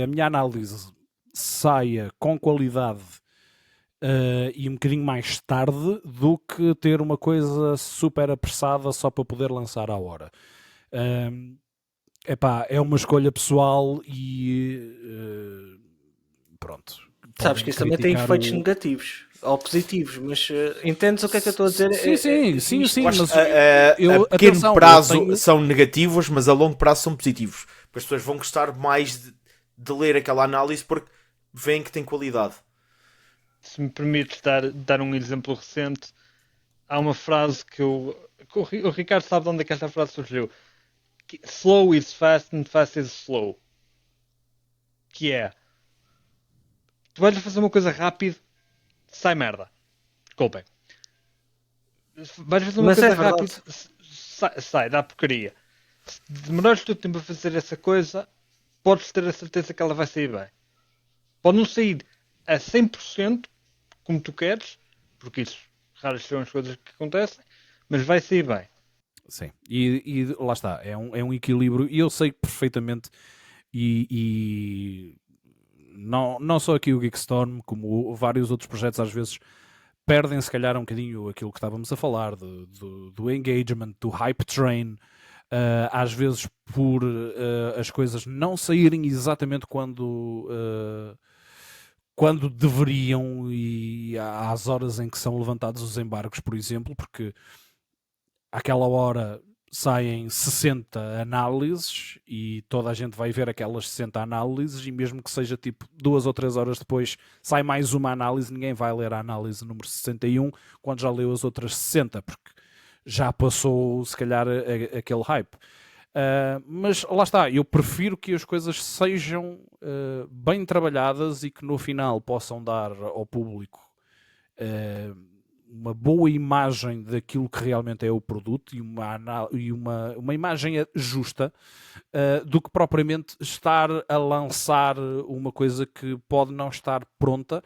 a minha análise saia com qualidade e um bocadinho mais tarde do que ter uma coisa super apressada só para poder lançar à hora. É uma escolha pessoal e pronto. Sabes que isso também tem efeitos negativos ou positivos, mas entendes o que é que eu estou a dizer? Sim, Mas, mas a pequeno atenção, prazo são negativos, mas a longo prazo são positivos. As pessoas vão gostar mais de ler aquela análise porque veem que tem qualidade. Se me permites dar um exemplo recente, há uma frase que o Ricardo sabe de onde é que esta frase surgiu. Slow is fast and fast is slow. Que é, tu vais fazer uma coisa rápido, sai merda. Desculpem. Vais fazer uma coisa rápido, sai, dá porcaria. Se demorares todo o tempo a fazer essa coisa, podes ter a certeza que ela vai sair bem. Pode não sair a 100% como tu queres, porque isso raras são as coisas que acontecem, mas vai sair bem. Sim, e lá está, é um equilíbrio, e eu sei perfeitamente, e não só aqui o Geekstorm, como vários outros projetos às vezes perdem se calhar um bocadinho aquilo que estávamos a falar, do engagement, do hype train, às vezes por as coisas não saírem exatamente quando deveriam e às horas em que são levantados os embargos, por exemplo, porque àquela hora saem 60 análises e toda a gente vai ver aquelas 60 análises, e mesmo que seja tipo 2 ou 3 horas depois sai mais uma análise, ninguém vai ler a análise número 61 quando já leu as outras 60, porque já passou se calhar aquele hype. Mas lá está, eu prefiro que as coisas sejam bem trabalhadas e que no final possam dar ao público uma boa imagem daquilo que realmente é o produto e uma imagem justa, do que propriamente estar a lançar uma coisa que pode não estar pronta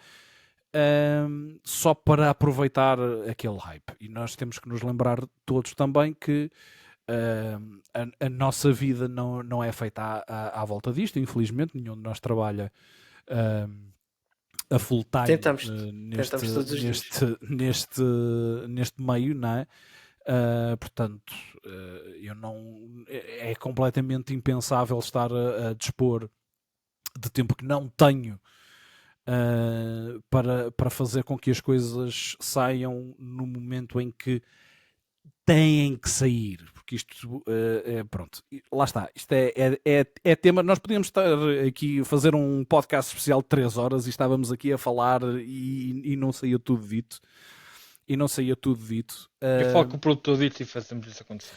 só para aproveitar aquele hype. E nós temos que nos lembrar todos também que a nossa vida não é feita à volta disto, infelizmente. Nenhum de nós trabalha a full time Tentamos todos os dias. neste meio, não é? Portanto, é completamente impensável estar a dispor de tempo que não tenho para fazer com que as coisas saiam no momento em que têm que sair, porque isto pronto, lá está, isto é tema. Nós podíamos estar aqui a fazer um podcast especial de 3 horas e estávamos aqui a falar e não saía tudo dito. Eu falo com o produtor dito e fazemos isso acontecer.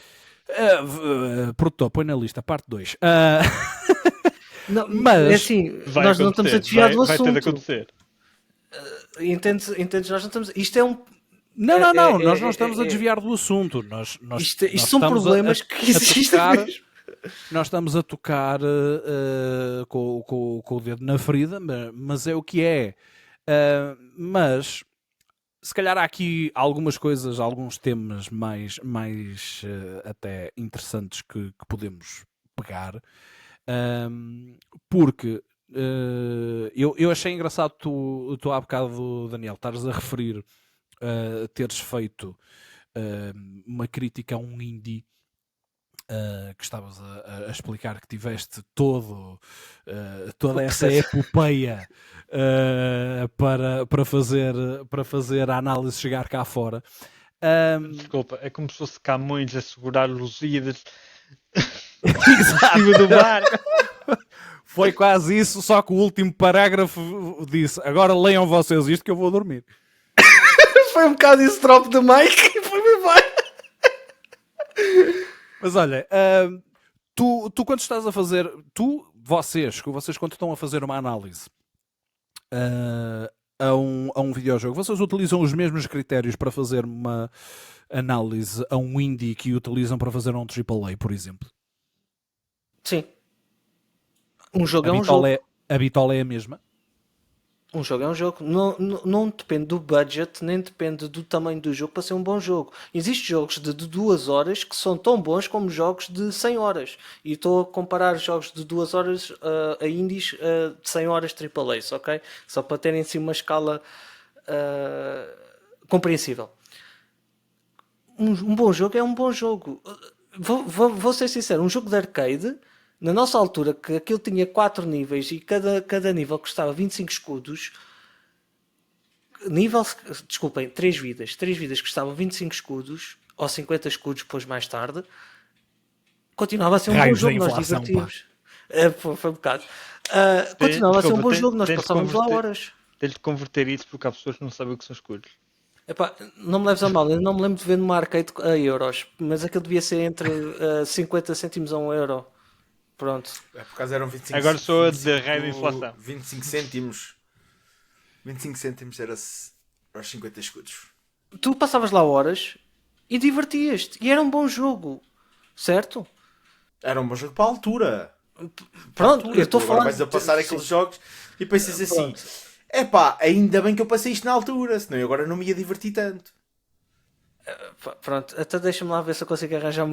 Produtor, põe na lista, parte 2. Não, mas é assim, nós não estamos a desviar do assunto. Vai ter de acontecer. Entendes? Nós não estamos. Isto é um. Não, nós não estamos a desviar do assunto. Isto são problemas que existem mesmo. Nós estamos a tocar com o dedo na ferida, mas é o que é. Mas se calhar há aqui algumas coisas, alguns temas mais até interessantes que podemos pegar, porque eu achei engraçado tu há bocado, Daniel, estares a referir teres feito uma crítica a um indie, que estavas a explicar que tiveste toda essa epopeia para fazer a análise chegar cá fora. Desculpa, é como se fosse Camões a segurar Lusíadas em cima do mar. Foi quase isso, só que o último parágrafo disse: agora leiam vocês isto que eu vou dormir. Foi um bocado esse drop de mic e foi-me embora. Mas olha, tu quando estás a fazer, vocês quando estão a fazer uma análise a um videojogo, vocês utilizam os mesmos critérios para fazer uma análise a um indie que utilizam para fazer a um AAA, por exemplo? Sim. Um jogo é um jogo. A bitola é a mesma? Um jogo é um jogo. Não depende do budget, nem depende do tamanho do jogo para ser um bom jogo. Existem jogos de 2 horas que são tão bons como jogos de 100 horas. E estou a comparar jogos de 2 horas a indies de 100 horas AAA, ok? Só para terem assim uma escala compreensível. Um bom jogo é um bom jogo. Vou ser sincero, um jogo de arcade, na nossa altura, que aquilo tinha 4 níveis e cada nível custava 25 escudos, desculpem, 3 vidas. 3 vidas custavam 25 escudos, ou 50 escudos depois mais tarde. Continuava a ser um bom jogo, nós divertíamos. Foi um bocado. Continuava a ser um bom jogo, nós passávamos lá horas. Tens de converter isso porque há pessoas que não sabem o que são escudos. Epá, não me leves a mal, eu não me lembro de ver numa arcade a euros, mas aquilo devia ser entre 50 cêntimos a 1 euro. Pronto. Por acaso eram 25 Agora sou a dizer raio de inflação. 25 cêntimos. 25 cêntimos era aos 50 escudos. Tu passavas lá horas e divertias-te. E era um bom jogo. Certo? Era um bom jogo para a altura. Pronto, eu estou a falar. Agora vais a passar aqueles jogos e pensas assim: epá, ainda bem que eu passei isto na altura, senão eu agora não me ia divertir tanto. Pronto, até deixa-me lá ver se eu consigo arranjar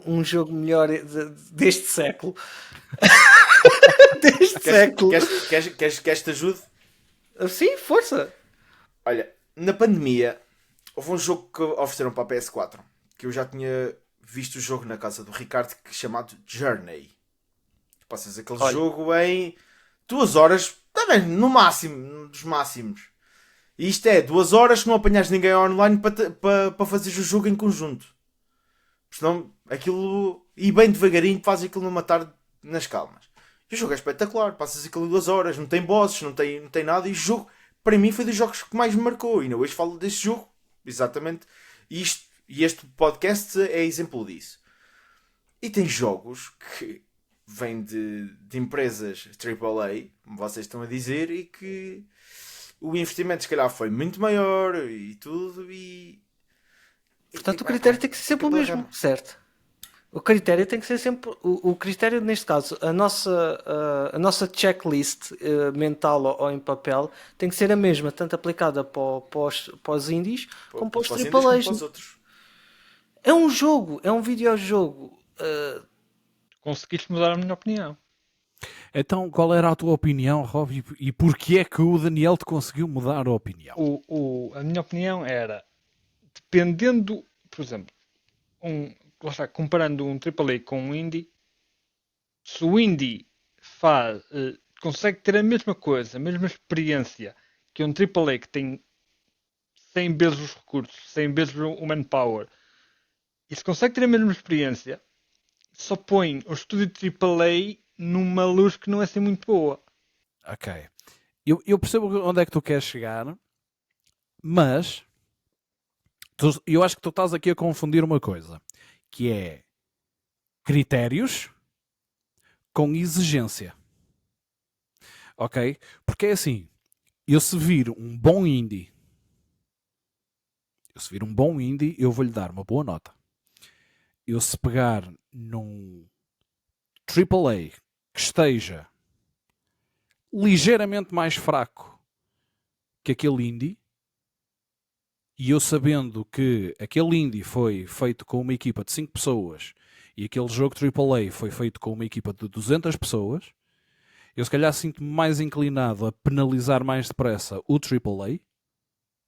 um jogo melhor deste século. Século. Queres que te ajude? Sim, força. Olha, na pandemia houve um jogo que ofereceram para a PS4 que eu já tinha visto o jogo na casa do Ricardo, chamado Journey. Passas aquele jogo em 2 horas, também no máximo, dos máximos. E isto é 2 horas que não apanhas ninguém online para fazeres o jogo em conjunto. Senão aquilo, e bem devagarinho, fazes aquilo numa tarde nas calmas. E o jogo é espetacular, passas aquilo 2 horas, não tem bosses, não tem nada. E o jogo, para mim, foi dos jogos que mais me marcou. E ainda hoje falo deste jogo, exatamente. E este podcast é exemplo disso. E tem jogos que vêm de empresas AAA, como vocês estão a dizer, e que o investimento se calhar foi muito maior e tudo. Portanto, o critério tem que ser sempre o mesmo, certo? O critério tem que ser sempre o critério, neste caso, a nossa checklist mental ou em papel tem que ser a mesma, tanto aplicada para os indies como para os AAAs. É um jogo, é um videojogo. Conseguiste mudar a minha opinião. Então, qual era a tua opinião, Rob? E porquê é que o Daniel te conseguiu mudar a opinião? A minha opinião era, dependendo, por exemplo, comparando um AAA com um indie, se o indie consegue ter a mesma coisa, a mesma experiência que um AAA que tem 100 vezes os recursos, 100 vezes o manpower, e se consegue ter a mesma experiência, só põe o estúdio AAA numa luz que não é assim muito boa. Ok. Eu percebo onde é que tu queres chegar, mas eu acho que tu estás aqui a confundir uma coisa, que é critérios com exigência. Ok? Porque é assim, eu se vir um bom indie, eu vou-lhe dar uma boa nota. Eu se pegar num AAA que esteja ligeiramente mais fraco que aquele indie, e eu sabendo que aquele indie foi feito com uma equipa de 5 pessoas e aquele jogo AAA foi feito com uma equipa de 200 pessoas, eu se calhar sinto-me mais inclinado a penalizar mais depressa o AAA,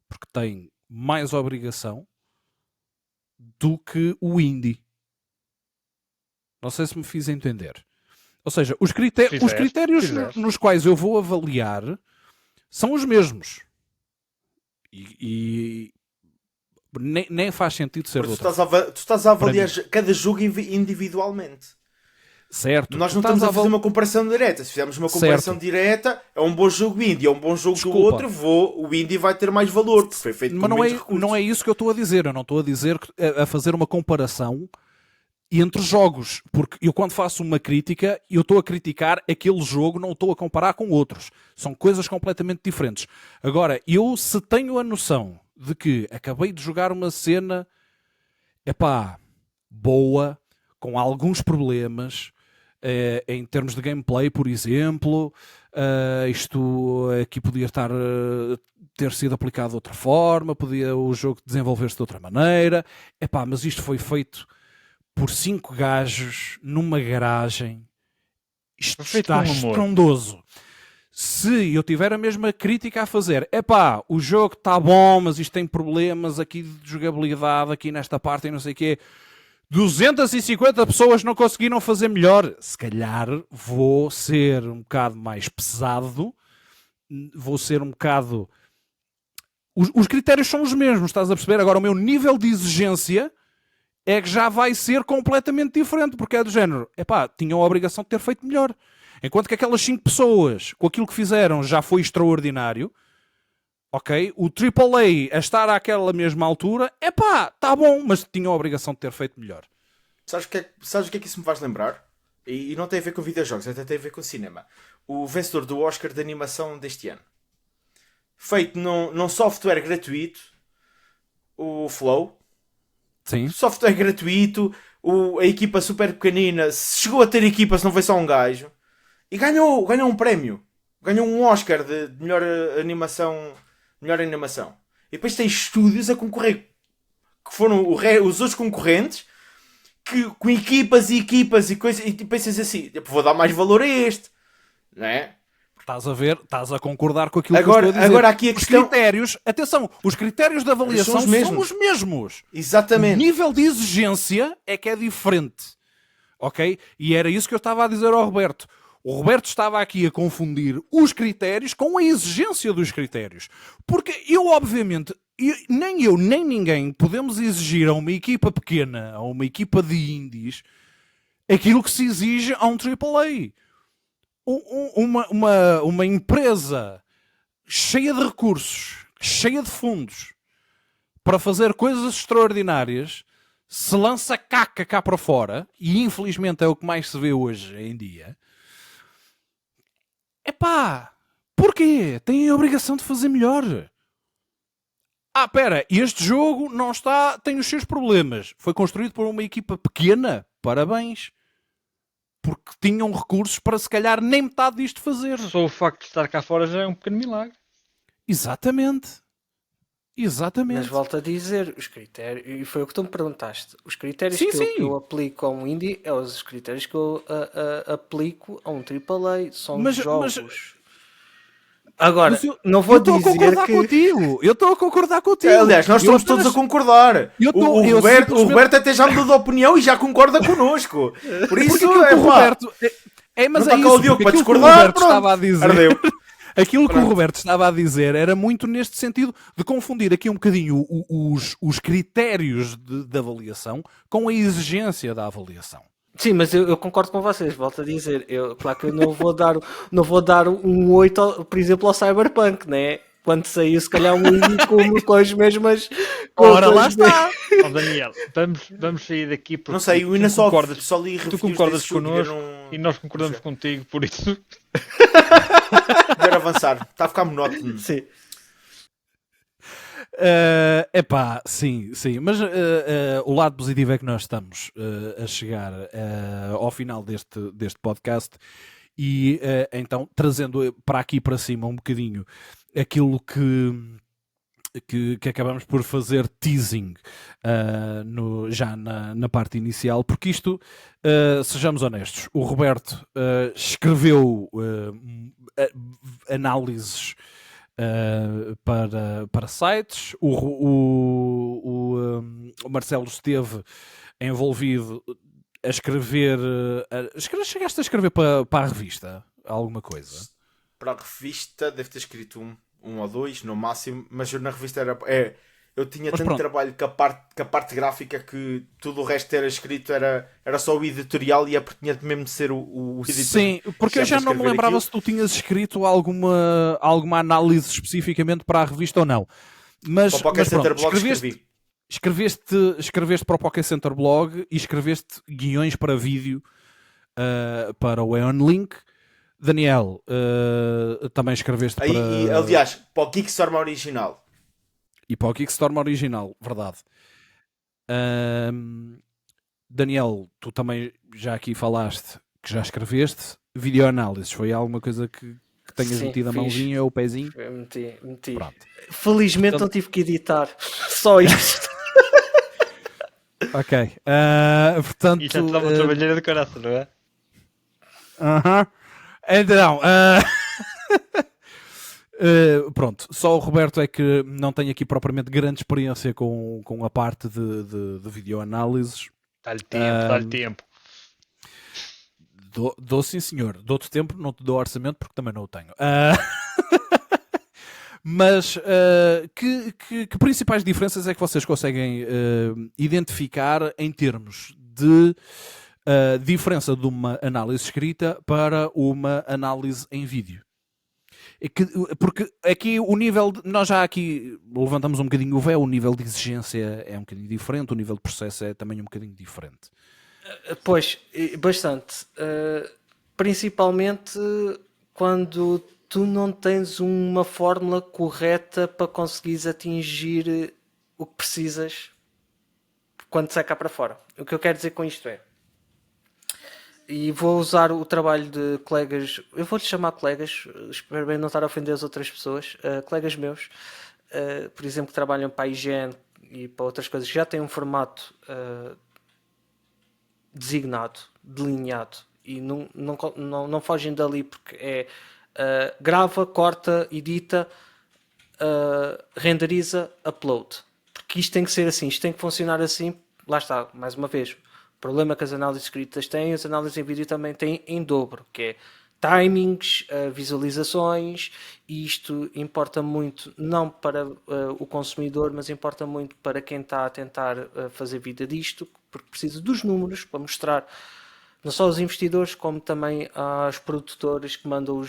porque tem mais obrigação, do que o indie. Não sei se me fiz entender. Ou seja, os critérios nos quais eu vou avaliar são os mesmos. E nem faz sentido ser outro. Tu estás a avaliar cada jogo individualmente. Certo. Nós não estamos a fazer uma comparação direta. Se fizermos uma comparação direta, é um bom jogo indie, é um bom jogo do outro, o indie vai ter mais valor, porque foi feito com menos recursos. Não é isso que eu estou a dizer. Eu não estou a dizer, a fazer uma comparação entre jogos, porque eu quando faço uma crítica, eu estou a criticar aquele jogo, não estou a comparar com outros. São coisas completamente diferentes. Agora, eu se tenho a noção de que acabei de jogar uma cena, boa, com alguns problemas, em termos de gameplay, por exemplo. Isto aqui podia ter sido aplicado de outra forma, podia o jogo desenvolver-se de outra maneira. Mas isto foi feito por 5 gajos numa garagem. Isto está estrondoso. Se eu tiver a mesma crítica a fazer, o jogo está bom, mas isto tem problemas aqui de jogabilidade, aqui nesta parte e não sei o quê, 250 pessoas não conseguiram fazer melhor. Se calhar vou ser um bocado mais pesado, vou ser um bocado... Os critérios são os mesmos, estás a perceber? Agora o meu nível de exigência é que já vai ser completamente diferente, porque é do género, tinham a obrigação de ter feito melhor. Enquanto que aquelas 5 pessoas, com aquilo que fizeram, já foi extraordinário, ok? O AAA a estar àquela mesma altura, está bom, mas tinham a obrigação de ter feito melhor. Sabes o que é que isso me faz lembrar? E não tem a ver com videojogos, até tem a ver com cinema. O vencedor do Oscar de animação deste ano. Feito num software gratuito, o Flow. Sim. Software gratuito, a equipa super pequenina, chegou a ter equipa se não foi só um gajo. E ganhou um prémio. Ganhou um Oscar de melhor animação. E depois tem estúdios a concorrer. Que foram os outros concorrentes. Com equipas e equipas e coisas. E pensas assim, vou dar mais valor a este. Não é? Estás a ver? Estás a concordar com aquilo agora, que eu estou a dizer. Agora aqui a questão... critérios, atenção, os critérios de avaliação são os mesmos. Exatamente. O nível de exigência é que é diferente. Ok? E era isso que eu estava a dizer ao Roberto. O Roberto estava aqui a confundir os critérios com a exigência dos critérios. Porque obviamente, nem eu nem ninguém podemos exigir a uma equipa pequena, a uma equipa de indies, aquilo que se exige a um AAA. Uma empresa cheia de recursos, cheia de fundos, para fazer coisas extraordinárias, se lança caca cá para fora, e infelizmente é o que mais se vê hoje em dia. Porquê? Têm a obrigação de fazer melhor. Este jogo não está... tem os seus problemas. Foi construído por uma equipa pequena. Parabéns. Porque tinham recursos para se calhar nem metade disto fazer. Só o facto de estar cá fora já é um pequeno milagre. Exatamente. Mas volto a dizer, os critérios, e foi o que tu me perguntaste, os critérios sim, que eu aplico a um indie é os critérios que eu aplico a um AAA, são jogos. Agora, não vou dizer eu estou a concordar contigo. Aliás, nós estamos todos a concordar. O Roberto até já mudou de opinião e já concorda connosco. Por isso, o Roberto... mas é isso, para discordar, estava a dizer... Ardeu. Aquilo que o Roberto estava a dizer era muito neste sentido de confundir aqui um bocadinho os critérios de avaliação com a exigência da avaliação. Sim, mas eu concordo com vocês, volto a dizer. Claro que eu não vou dar um 8, por exemplo, ao Cyberpunk, né? Quando sair, se calhar, um indie com as mesmas... Ora, lá está! Daniel, vamos sair daqui porque... Não sei, eu ainda só li tu concordas connosco e nós concordamos contigo, por isso... Quero avançar, está a ficar monótono. Sim. Sim, mas o lado positivo é que nós estamos a chegar ao final deste podcast e então trazendo para aqui para cima um bocadinho aquilo que acabamos por fazer teasing já na parte inicial, porque isto, sejamos honestos, o Roberto escreveu análises para sites, o Marcelo esteve envolvido a escrever. Chegaste a escrever para a revista alguma coisa? Para a revista deve ter escrito um ou dois no máximo, mas eu na revista eu tinha tanto trabalho que a parte gráfica que tudo o resto era escrito, era só o editorial e tinha mesmo de ser o editor. Sim, porque eu já não me lembrava se tu tinhas escrito alguma análise especificamente para a revista ou não. Mas, para o Pocket Center Blog escreveste para o Pocket Center Blog e escreveste guiões para vídeo para o EonLink. Daniel, também escreveste para... E, aliás, para o Geekstorm original. E para o Geekstorm original, verdade. Daniel, tu também já aqui falaste que já escreveste, videoanálises, foi alguma coisa que tenhas Sim, metido a fiz. mãozinha ou o pezinho? Meti. Pronto. Felizmente Portanto- não tive que editar. Só isto. Ok. Portanto. E já te dá uma trabalheira de caraça, não é? Aham. Então, pronto, só o Roberto é que não tem aqui propriamente grande experiência com a parte de videoanálises. Dá-lhe tempo. Dou sim, senhor. Dou-te tempo, não te dou orçamento porque também não o tenho. Mas que principais diferenças é que vocês conseguem identificar em termos de diferença de uma análise escrita para uma análise em vídeo? Porque aqui o nível nós já aqui levantamos um bocadinho o véu, o nível de exigência é um bocadinho diferente, o nível de processo é também um bocadinho diferente. Pois, bastante. Principalmente quando tu não tens uma fórmula correta para conseguires atingir o que precisas quando sai cá para fora. O que eu quero dizer com isto é, e vou usar o trabalho de colegas, eu vou-lhes chamar colegas, espero bem não estar a ofender as outras pessoas, colegas meus, por exemplo, que trabalham para a IGN e para outras coisas, que já têm um formato designado, delineado, e não fogem dali porque é grava, corta, edita, renderiza, upload. Porque isto tem que ser assim, isto tem que funcionar assim. Lá está, mais uma vez, o problema que as análises escritas têm, as análises em vídeo também têm em dobro, que é timings, visualizações, e isto importa muito, não para o consumidor, mas importa muito para quem está a tentar fazer vida disto, porque precisa dos números para mostrar não só aos investidores, como também aos produtores que mandam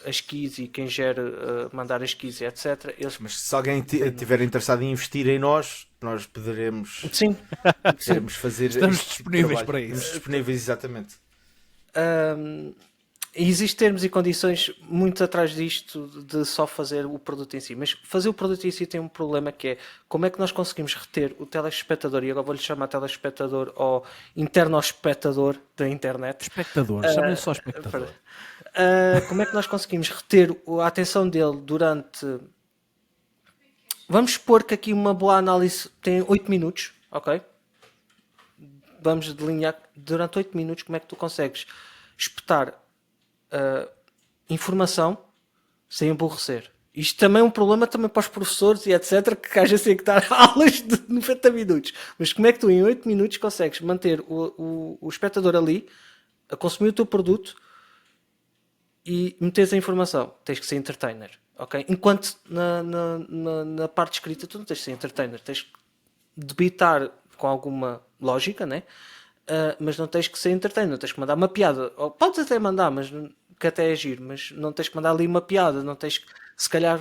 as keys e quem gera mandar as keys, etc. Eles... Mas se alguém estiver interessado em investir em nós poderemos, Sim, poderemos fazer. Estamos este tipo de disponíveis trabalho. para isso. Estamos disponíveis, exatamente. Existem termos e condições muito atrás disto de só fazer o produto em si, mas fazer o produto em si tem um problema que é como é que nós conseguimos reter o telespectador, e agora vou-lhe chamar telespectador ou interno-espectador da internet. Espectador, chama-lhe só espectador. Como é que nós conseguimos reter a atenção dele durante... Vamos supor que aqui uma boa análise tem 8 minutos, ok? Vamos delinear durante 8 minutos como é que tu consegues espetar informação sem aborrecer. Isto também é um problema também para os professores e etc, que às vezes têm que dar aulas de 90 minutos. Mas como é que tu em 8 minutos consegues manter o espectador ali a consumir o teu produto e meteres a informação? Tens que ser entertainer, ok? Enquanto na parte escrita tu não tens que ser entertainer, tens que debitar com alguma lógica, né? Mas não tens que ser entertainer, não tens que mandar uma piada. Ou podes até mandar, mas que até é giro, mas não tens que mandar ali uma piada, não tens que, se calhar,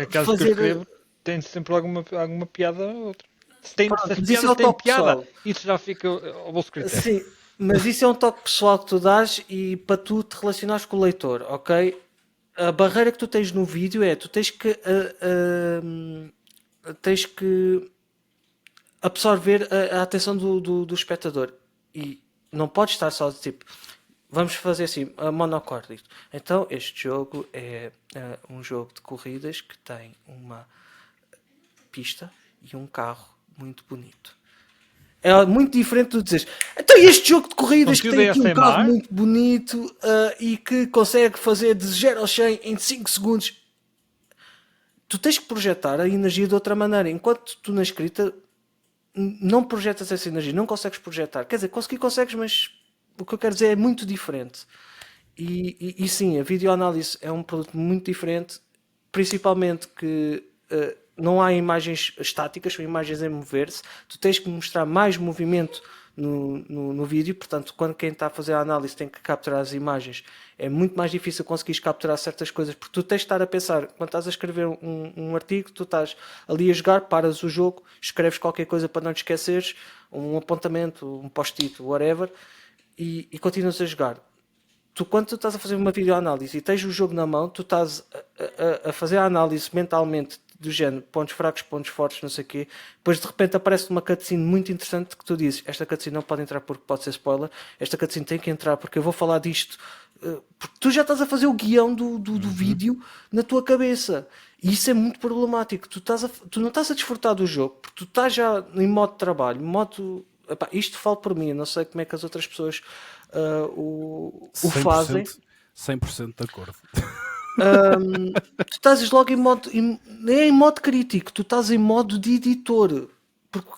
Aquelas que eu escrevo têm sempre alguma piada ou outra. Se tem, Pronto, se as mas isso é piadas o têm toque piada, pessoal. isso já fica ao vosso critério. Sim, mas isso é um toque pessoal que tu dás e para tu te relacionares com o leitor, ok? A barreira que tu tens no vídeo é tu tens que absorver a atenção do espectador e não podes estar só de tipo vamos fazer assim, a monocórdico. Então este jogo é um jogo de corridas que tem uma pista e um carro muito bonito. É muito diferente de dizer então este jogo de corridas que tem aqui um carro muito bonito e que consegue fazer de 0 a 100 em 5 segundos. Tu tens que projetar a energia de outra maneira. Enquanto tu na escrita não projetas essa energia, não consegues projetar. Quer dizer, consegues, mas o que eu quero dizer é muito diferente. E sim, a videoanálise é um produto muito diferente, principalmente que não há imagens estáticas, são imagens em mover-se. Tu tens que mostrar mais movimento no vídeo, portanto, quando quem está a fazer a análise tem que capturar as imagens, é muito mais difícil conseguires capturar certas coisas, porque tu tens de estar a pensar, quando estás a escrever um artigo, tu estás ali a jogar, paras o jogo, escreves qualquer coisa para não te esqueceres, um apontamento, um post-it, whatever, e continuas a jogar. Quando tu estás a fazer uma videoanálise e tens o jogo na mão, tu estás a fazer a análise mentalmente do género, pontos fracos, pontos fortes, não sei o quê. Depois de repente aparece uma cutscene muito interessante que tu dizes, esta cutscene não pode entrar porque pode ser spoiler, esta cutscene tem que entrar porque eu vou falar disto, porque tu já estás a fazer o guião do vídeo na tua cabeça. E isso é muito problemático. Tu não estás a desfrutar do jogo, porque tu estás já em modo de trabalho, epá, isto falo por mim, eu não sei como é que as outras pessoas o fazem. 100% de acordo. Tu estás logo nem em modo crítico, tu estás em modo de editor. Porque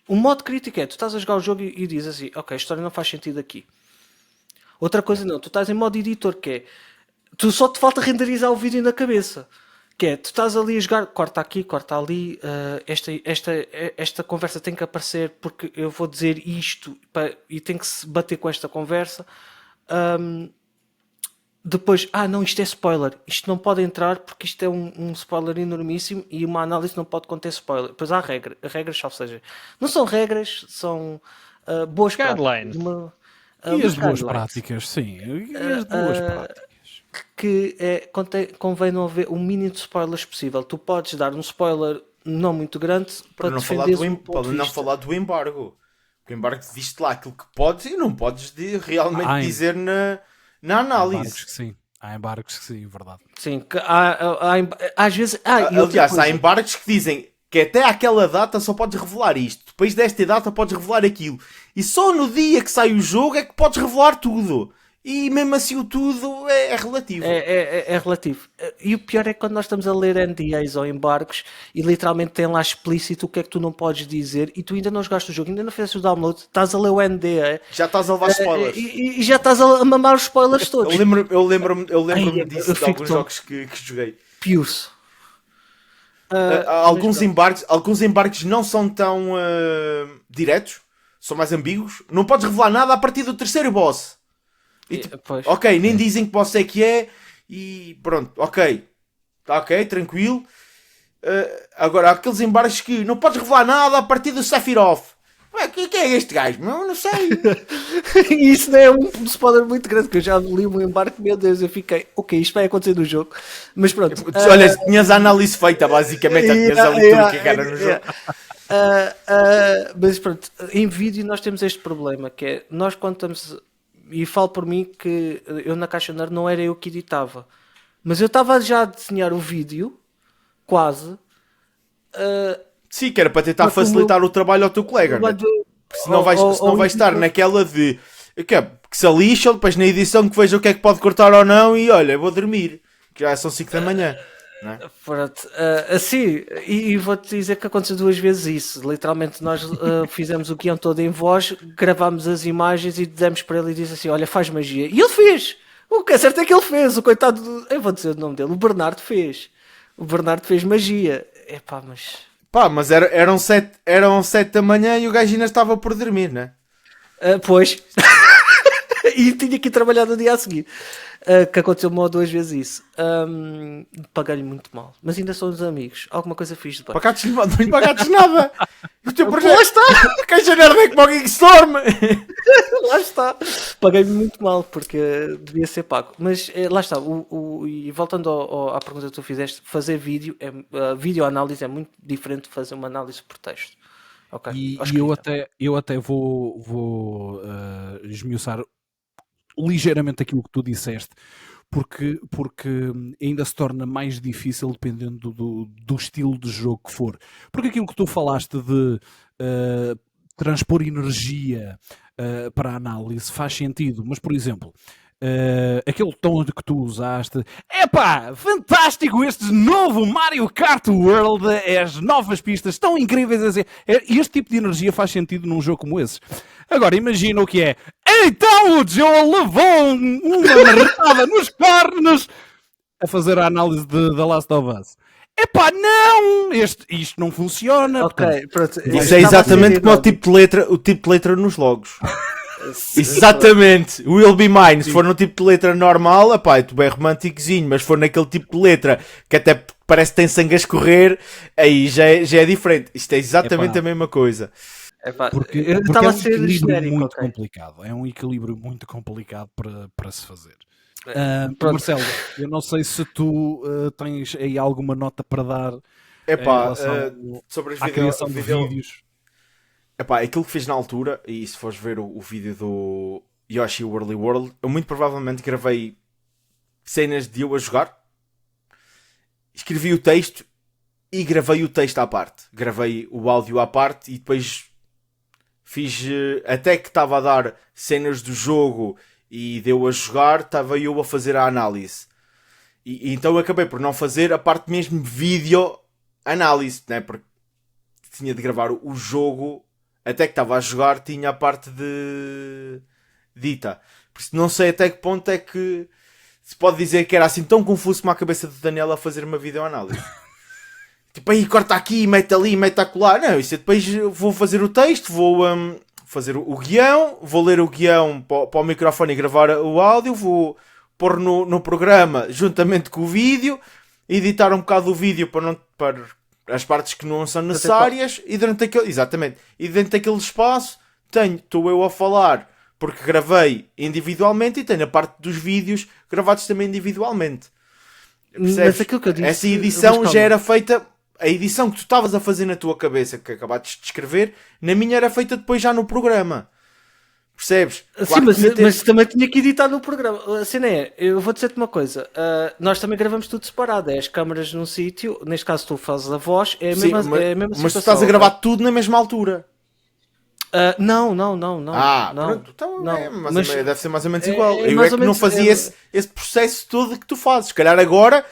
o modo crítico é, tu estás a jogar o jogo e dizes assim, ok, a história não faz sentido aqui. Outra coisa não, tu estás em modo editor, que é, tu só te falta renderizar o vídeo na cabeça. Que é, tu estás ali a jogar, corta aqui, corta ali, esta conversa tem que aparecer porque eu vou dizer isto e tem que se bater com esta conversa. Depois, não, isto é spoiler, isto não pode entrar porque isto é um spoiler enormíssimo e uma análise não pode conter spoiler. Depois há regras, ou seja, não são regras, são boas Guidelines. E as duas práticas, sim. E as duas práticas. Que convém não haver o mínimo de spoilers possível. Tu podes dar um spoiler não muito grande para não defenderes falar do embargo. O embargo diz-te lá aquilo que podes e não podes realmente dizer na análise. Há embargos que sim, verdade. Sim, que às vezes... aliás, há embargos que dizem que até àquela data só podes revelar isto. Depois desta data podes revelar aquilo. E só no dia que sai o jogo é que podes revelar tudo. E mesmo assim o tudo é relativo. É relativo. E o pior é que quando nós estamos a ler NDAs ou embargos e literalmente tem lá explícito o que é que tu não podes dizer e tu ainda não jogaste o jogo, ainda não fizeste o download, estás a ler o NDA. Já estás a levar spoilers. E já estás a mamar os spoilers todos. Eu lembro-me disso de alguns jogos que joguei. Pius. Alguns embargos não são tão diretos, são mais ambíguos. Não podes revelar nada a partir do terceiro boss. Ok, nem dizem que boss é que é e pronto, ok, tranquilo. Agora, há aqueles embargos que não podes revelar nada a partir do Sephiroth. Quem é este gajo? Não sei. Isso não é um spoiler muito grande, que eu já li um embargo, meu Deus, eu fiquei, ok, isto vai acontecer no jogo. Mas pronto. Olha, tinhas a análise feita, basicamente, já tinhas ali tudo que era no jogo. Mas pronto, em vídeo nós temos este problema, que é, nós quando estamos... E falo por mim que eu na Caixa Nerd não era eu que editava. Mas eu estava já a desenhar o vídeo, quase. Sim, que era para tentar facilitar o trabalho ao teu colega. Né? Senão vais estar naquela de... Que se lixa, depois na edição que veja o que é que pode cortar ou não e olha, vou dormir. Que já são 5 da manhã. Não é? Pronto, assim, e vou-te dizer que aconteceu 2 vezes isso. Literalmente nós fizemos o guião todo em voz, gravámos as imagens e demos para ele e disse assim, olha, faz magia. E ele fez! O que é certo é que ele fez, o coitado eu vou dizer o nome dele, o Bernardo fez. O Bernardo fez magia. Mas eram 7 da manhã e o gajo ainda estava por dormir, não é? Pois. E tinha que ir trabalhar no dia a seguir. Que aconteceu uma ou 2 vezes isso. Paguei-lhe muito mal. Mas ainda somos amigos. Alguma coisa fiz de bem. Não pagaste nada. O teu projeto... Lá está. Caixa Nerd é como o Geekstorm. Lá está. Paguei-me muito mal porque devia ser pago. Mas lá está. E voltando à pergunta que tu fizeste, fazer vídeo, videoanálise é muito diferente de fazer uma análise por texto. Okay. E eu até vou esmiuçar ligeiramente aquilo que tu disseste, porque ainda se torna mais difícil dependendo do estilo de jogo que for. Porque aquilo que tu falaste de transpor energia para a análise faz sentido, mas por exemplo, aquele tom que tu usaste, epá, fantástico este novo Mario Kart World, as novas pistas estão incríveis, este tipo de energia faz sentido num jogo como esse. Agora imagina o que é, então o Joel levou uma marretada nos cornos a fazer a análise de The Last of Us. Epá, não! Isto não funciona. Ok, pronto. Isso é exatamente como o tipo de letra nos logos. Exatamente, Will Be Mine. Se for no tipo de letra normal, epá, é bem românticozinho, mas se for naquele tipo de letra que até parece que tem sangue a escorrer, aí já é diferente. Isto é exatamente a mesma coisa. Porque é um equilíbrio muito complicado. É um equilíbrio muito complicado para se fazer. Pronto. Marcelo, eu não sei se tu tens aí alguma nota para dar em Epá, relação sobre as à criação de vídeos. Epá, aquilo que fiz na altura, e se fores ver o vídeo do Yoshi Woolly World, eu muito provavelmente gravei cenas de eu a jogar, escrevi o texto e gravei o texto à parte. Gravei o áudio à parte e depois fiz, até que estava a dar cenas do jogo e deu a jogar, estava eu a fazer a análise. E então eu acabei por não fazer a parte mesmo vídeo análise, né? Porque tinha de gravar o jogo, até que estava a jogar, tinha a parte de dita. Por isso não sei até que ponto é que se pode dizer que era assim tão confuso como a cabeça do Daniel a fazer uma videoanálise. Tipo, aí corta aqui, mete ali, mete acolá. Não, isso depois vou fazer o texto, vou fazer o guião, vou ler o guião para o microfone e gravar o áudio, vou pôr no programa juntamente com o vídeo, editar um bocado o vídeo para as partes que não são necessárias e exatamente, e dentro daquele espaço estou eu a falar porque gravei individualmente e tenho a parte dos vídeos gravados também individualmente. Percebes? Mas aquilo que eu disse, essa edição já era feita, a edição que tu estavas a fazer na tua cabeça, que acabaste de escrever, na minha era feita depois já no programa. Percebes? Sim, Claro mas, que tinha mas também tinha que editar no programa. A cena é, eu vou dizer-te uma coisa. Nós também gravamos tudo separado. É as câmaras num sítio, neste caso tu fazes a voz, é a Sim, mesma, é a mesma mas tu situação. estás a gravar tudo na mesma altura. Não. Pronto, então não. mas deve ser mais ou menos igual. é Eu mais é que ou não menos- fazia esse processo todo que tu fazes. Se calhar agora,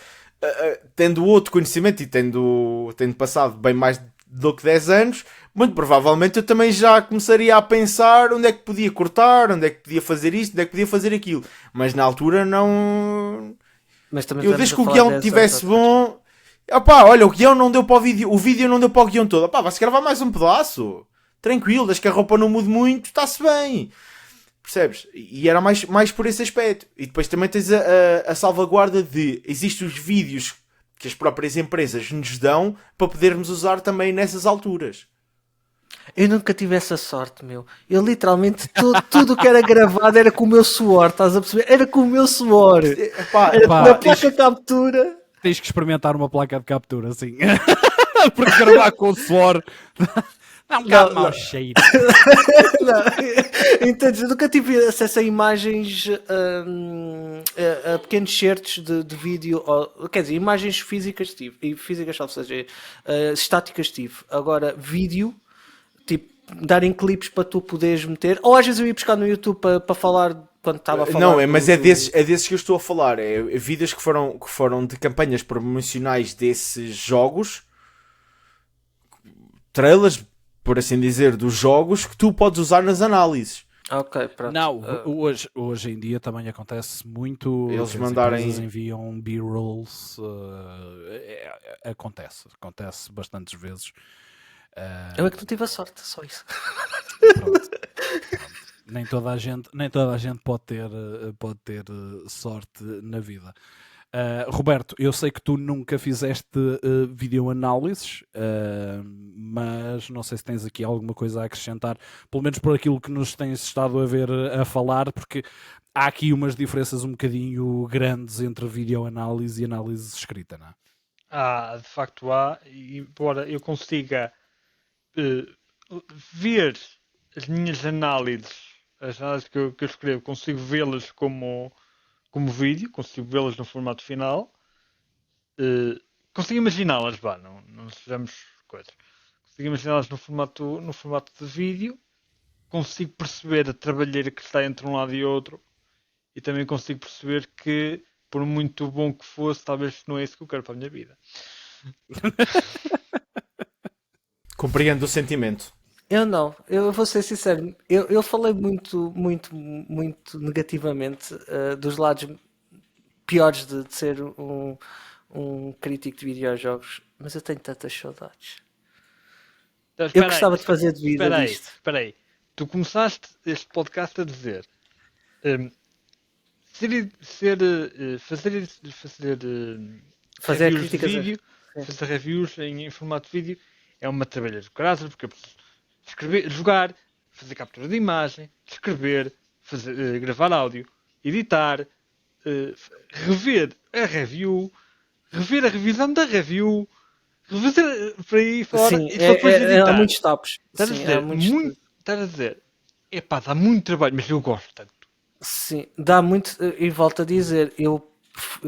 tendo outro conhecimento e tendo passado bem mais do que 10 anos, muito provavelmente eu também já começaria a pensar onde é que podia cortar, onde é que podia fazer isto, onde é que podia fazer aquilo. Mas na altura não. Mas também Eu estamos desde a que o falar guião de 10 estivesse anos bom. Opá, olha, o guião não deu para o vídeo não deu para o guião todo. Opá, vai-se gravar mais um pedaço. Tranquilo, desde que a roupa não mude muito, está-se bem. Percebes? E era mais por esse aspecto. E depois também tens a salvaguarda de existem os vídeos que as próprias empresas nos dão para podermos usar também nessas alturas. Eu nunca tive essa sorte, meu. Eu literalmente, tudo que era gravado era com o meu suor, estás a perceber? Era com o meu suor. Epá, Era Pá, na placa captura. Tens que experimentar uma placa de captura, sim. Porque gravar com o suor dá um bocado Não, mau não. cheiro. Não, entendes? Eu nunca tive acesso a imagens, a pequenos certos de vídeo, quer dizer, imagens físicas tive, e físicas, ou seja, estáticas tive. Agora, vídeo, tipo, darem clipes para tu poderes meter, ou às vezes eu ia buscar no YouTube para falar, quando estava a falar. não, mas é desses que eu estou a falar. É vídeos que foram de campanhas promocionais desses jogos, trailers, por assim dizer, dos jogos que tu podes usar nas análises. Ok, pronto. Não, hoje em dia também acontece muito. Eles que as mandarem- empresas enviam B-rolls. Acontece bastantes vezes. Eu é que não tive a sorte, só isso. Pronto. Nem toda a gente pode ter sorte na vida. Roberto, eu sei que tu nunca fizeste videoanálises, mas não sei se tens aqui alguma coisa a acrescentar, pelo menos por aquilo que nos tens estado a ver a falar, porque há aqui umas diferenças um bocadinho grandes entre videoanálise e análise escrita, não é? De facto há, e embora eu consiga ver as minhas análises, as análises que eu escrevo, consigo vê-las como vídeo, consigo vê-las no formato final, consigo imaginá-las, não sejamos coisas. Consigo imaginá-las no formato de vídeo, consigo perceber a trabalheira que está entre um lado e outro, e também consigo perceber que, por muito bom que fosse, talvez não é isso que eu quero para a minha vida. Compreendo o sentimento. Eu não, eu vou ser sincero, eu falei muito negativamente dos lados piores de ser um crítico de videojogos, mas eu tenho tantas saudades. Então, Eu espera aí, gostava de fazer de vida disto. Espera aí. Tu começaste este podcast a dizer Fazer reviews de críticas. vídeo, Sim. fazer reviews em formato de vídeo é uma trabalheira de caralho, porque eu preciso escrever, jogar, fazer captura de imagem, escrever, gravar áudio, editar, rever a review, rever a revisão da review, rever para aí fora Sim, e só depois há editar. muitos tops. Estás a Sim, dizer, há muitos... estás a dizer, epá, dá muito trabalho, mas eu gosto tanto. Sim, dá muito, e volto a dizer, eu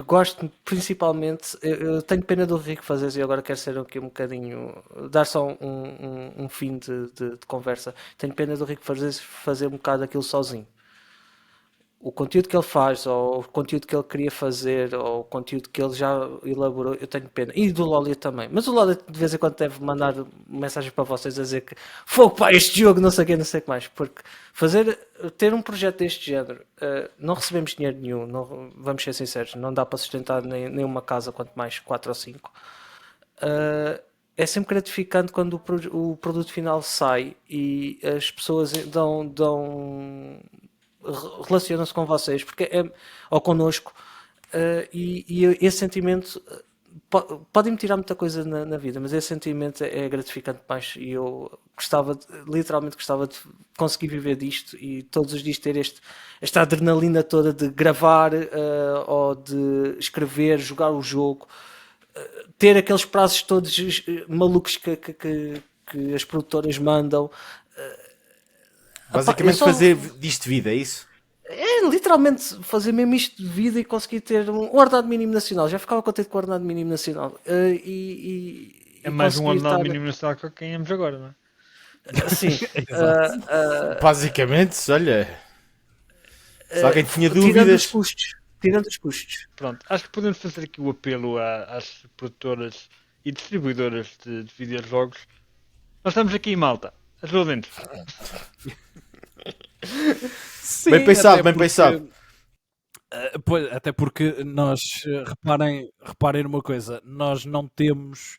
gosto principalmente, eu tenho pena do Rico fazer isso e agora quero ser aqui um bocadinho, dar só um fim de conversa. Tenho pena do Rico fazer um bocado aquilo sozinho. O conteúdo que ele faz, ou o conteúdo que ele queria fazer, ou o conteúdo que ele já elaborou, eu tenho pena. E do Lolly também. Mas o Lolly de vez em quando deve mandar mensagens para vocês a dizer que fogo pá, este jogo, não sei o que, não sei o que mais. Porque ter um projeto deste género, não recebemos dinheiro nenhum, não, vamos ser sinceros, não dá para sustentar nem uma casa, quanto mais 4 ou 5. É sempre gratificante quando o produto final sai e as pessoas relacionam-se com vocês porque ou connosco, e esse sentimento podem-me tirar muita coisa na vida, mas esse sentimento é gratificante mais e eu literalmente gostava de conseguir viver disto e todos os dias ter esta adrenalina toda de gravar, ou de escrever, jogar o jogo, ter aqueles prazos todos malucos que as produtoras mandam. Basicamente fazer disto vida, é isso? É literalmente fazer mesmo isto de vida e conseguir ter um ordenado mínimo nacional. Já ficava contente com o ordenado mínimo nacional. É mais um ordenado mínimo nacional que ganhamos agora, não é? Sim. Basicamente, olha. Se alguém tinha dúvidas. Tirando os custos. Pronto, acho que podemos fazer aqui o apelo às produtoras e distribuidoras de videojogos. Nós estamos aqui em Malta. Ajudem-nos. Sim, Bem pensado, bem pensado. Pois, até porque nós, reparem numa coisa, nós não temos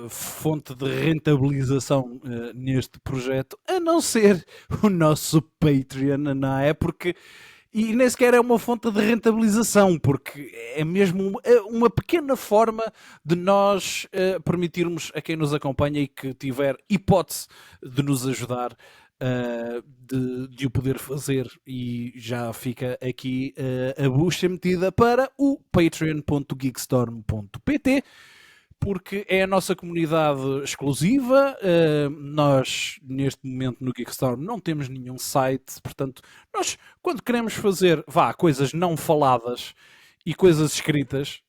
fonte de rentabilização neste projeto, a não ser o nosso Patreon, não é? Porque, e nem sequer é uma fonte de rentabilização, porque é mesmo uma pequena forma de nós permitirmos a quem nos acompanha e que tiver hipótese de nos ajudar, de o poder fazer, e já fica aqui a bucha metida para o patreon.geekstorm.pt, porque é a nossa comunidade exclusiva. Nós neste momento no Geekstorm não temos nenhum site, portanto nós quando queremos fazer coisas não faladas e coisas escritas,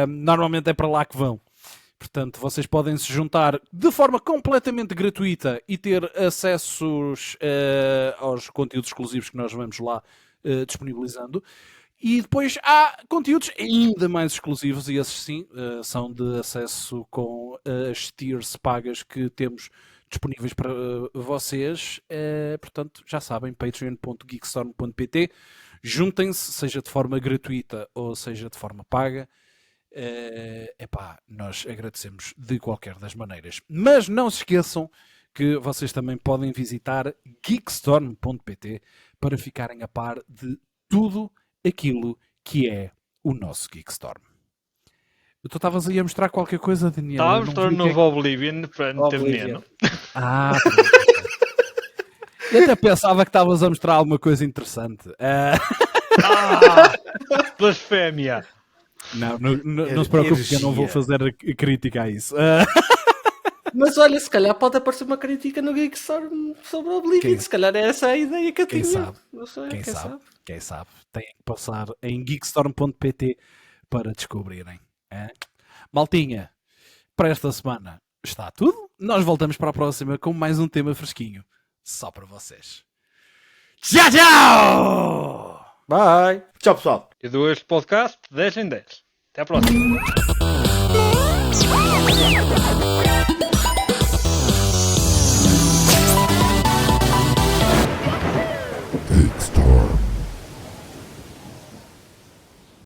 normalmente é para lá que vão. Portanto, vocês podem se juntar de forma completamente gratuita e ter acessos aos conteúdos exclusivos que nós vamos lá disponibilizando. E depois há conteúdos ainda mais exclusivos, e esses sim são de acesso com as tiers pagas que temos disponíveis para vocês. Portanto, já sabem, patreon.geekstorm.pt. Juntem-se, seja de forma gratuita ou seja de forma paga. Nós agradecemos de qualquer das maneiras, mas não se esqueçam que vocês também podem visitar geekstorm.pt para ficarem a par de tudo aquilo que é o nosso Geekstorm. Tu estavas aí a mostrar qualquer coisa, Daniel? Estava a mostrar o novo Oblivion para não ter veneno. Eu até pensava que estavas a mostrar alguma coisa interessante. Blasfémia! Não se preocupe que eu não vou fazer a crítica a isso. Mas olha, se calhar pode aparecer uma crítica no Geekstorm sobre o Oblivion. Se calhar é essa a ideia que eu tinha. Sabe? Não sei, Quem sabe? Têm que passar em geekstorm.pt para descobrirem. Maltinha, para esta semana está tudo. Nós voltamos para a próxima com mais um tema fresquinho. Só para vocês. Tchau, tchau! Bye! Tchau, pessoal! Eu dou este podcast 10 em 10. Até à próxima.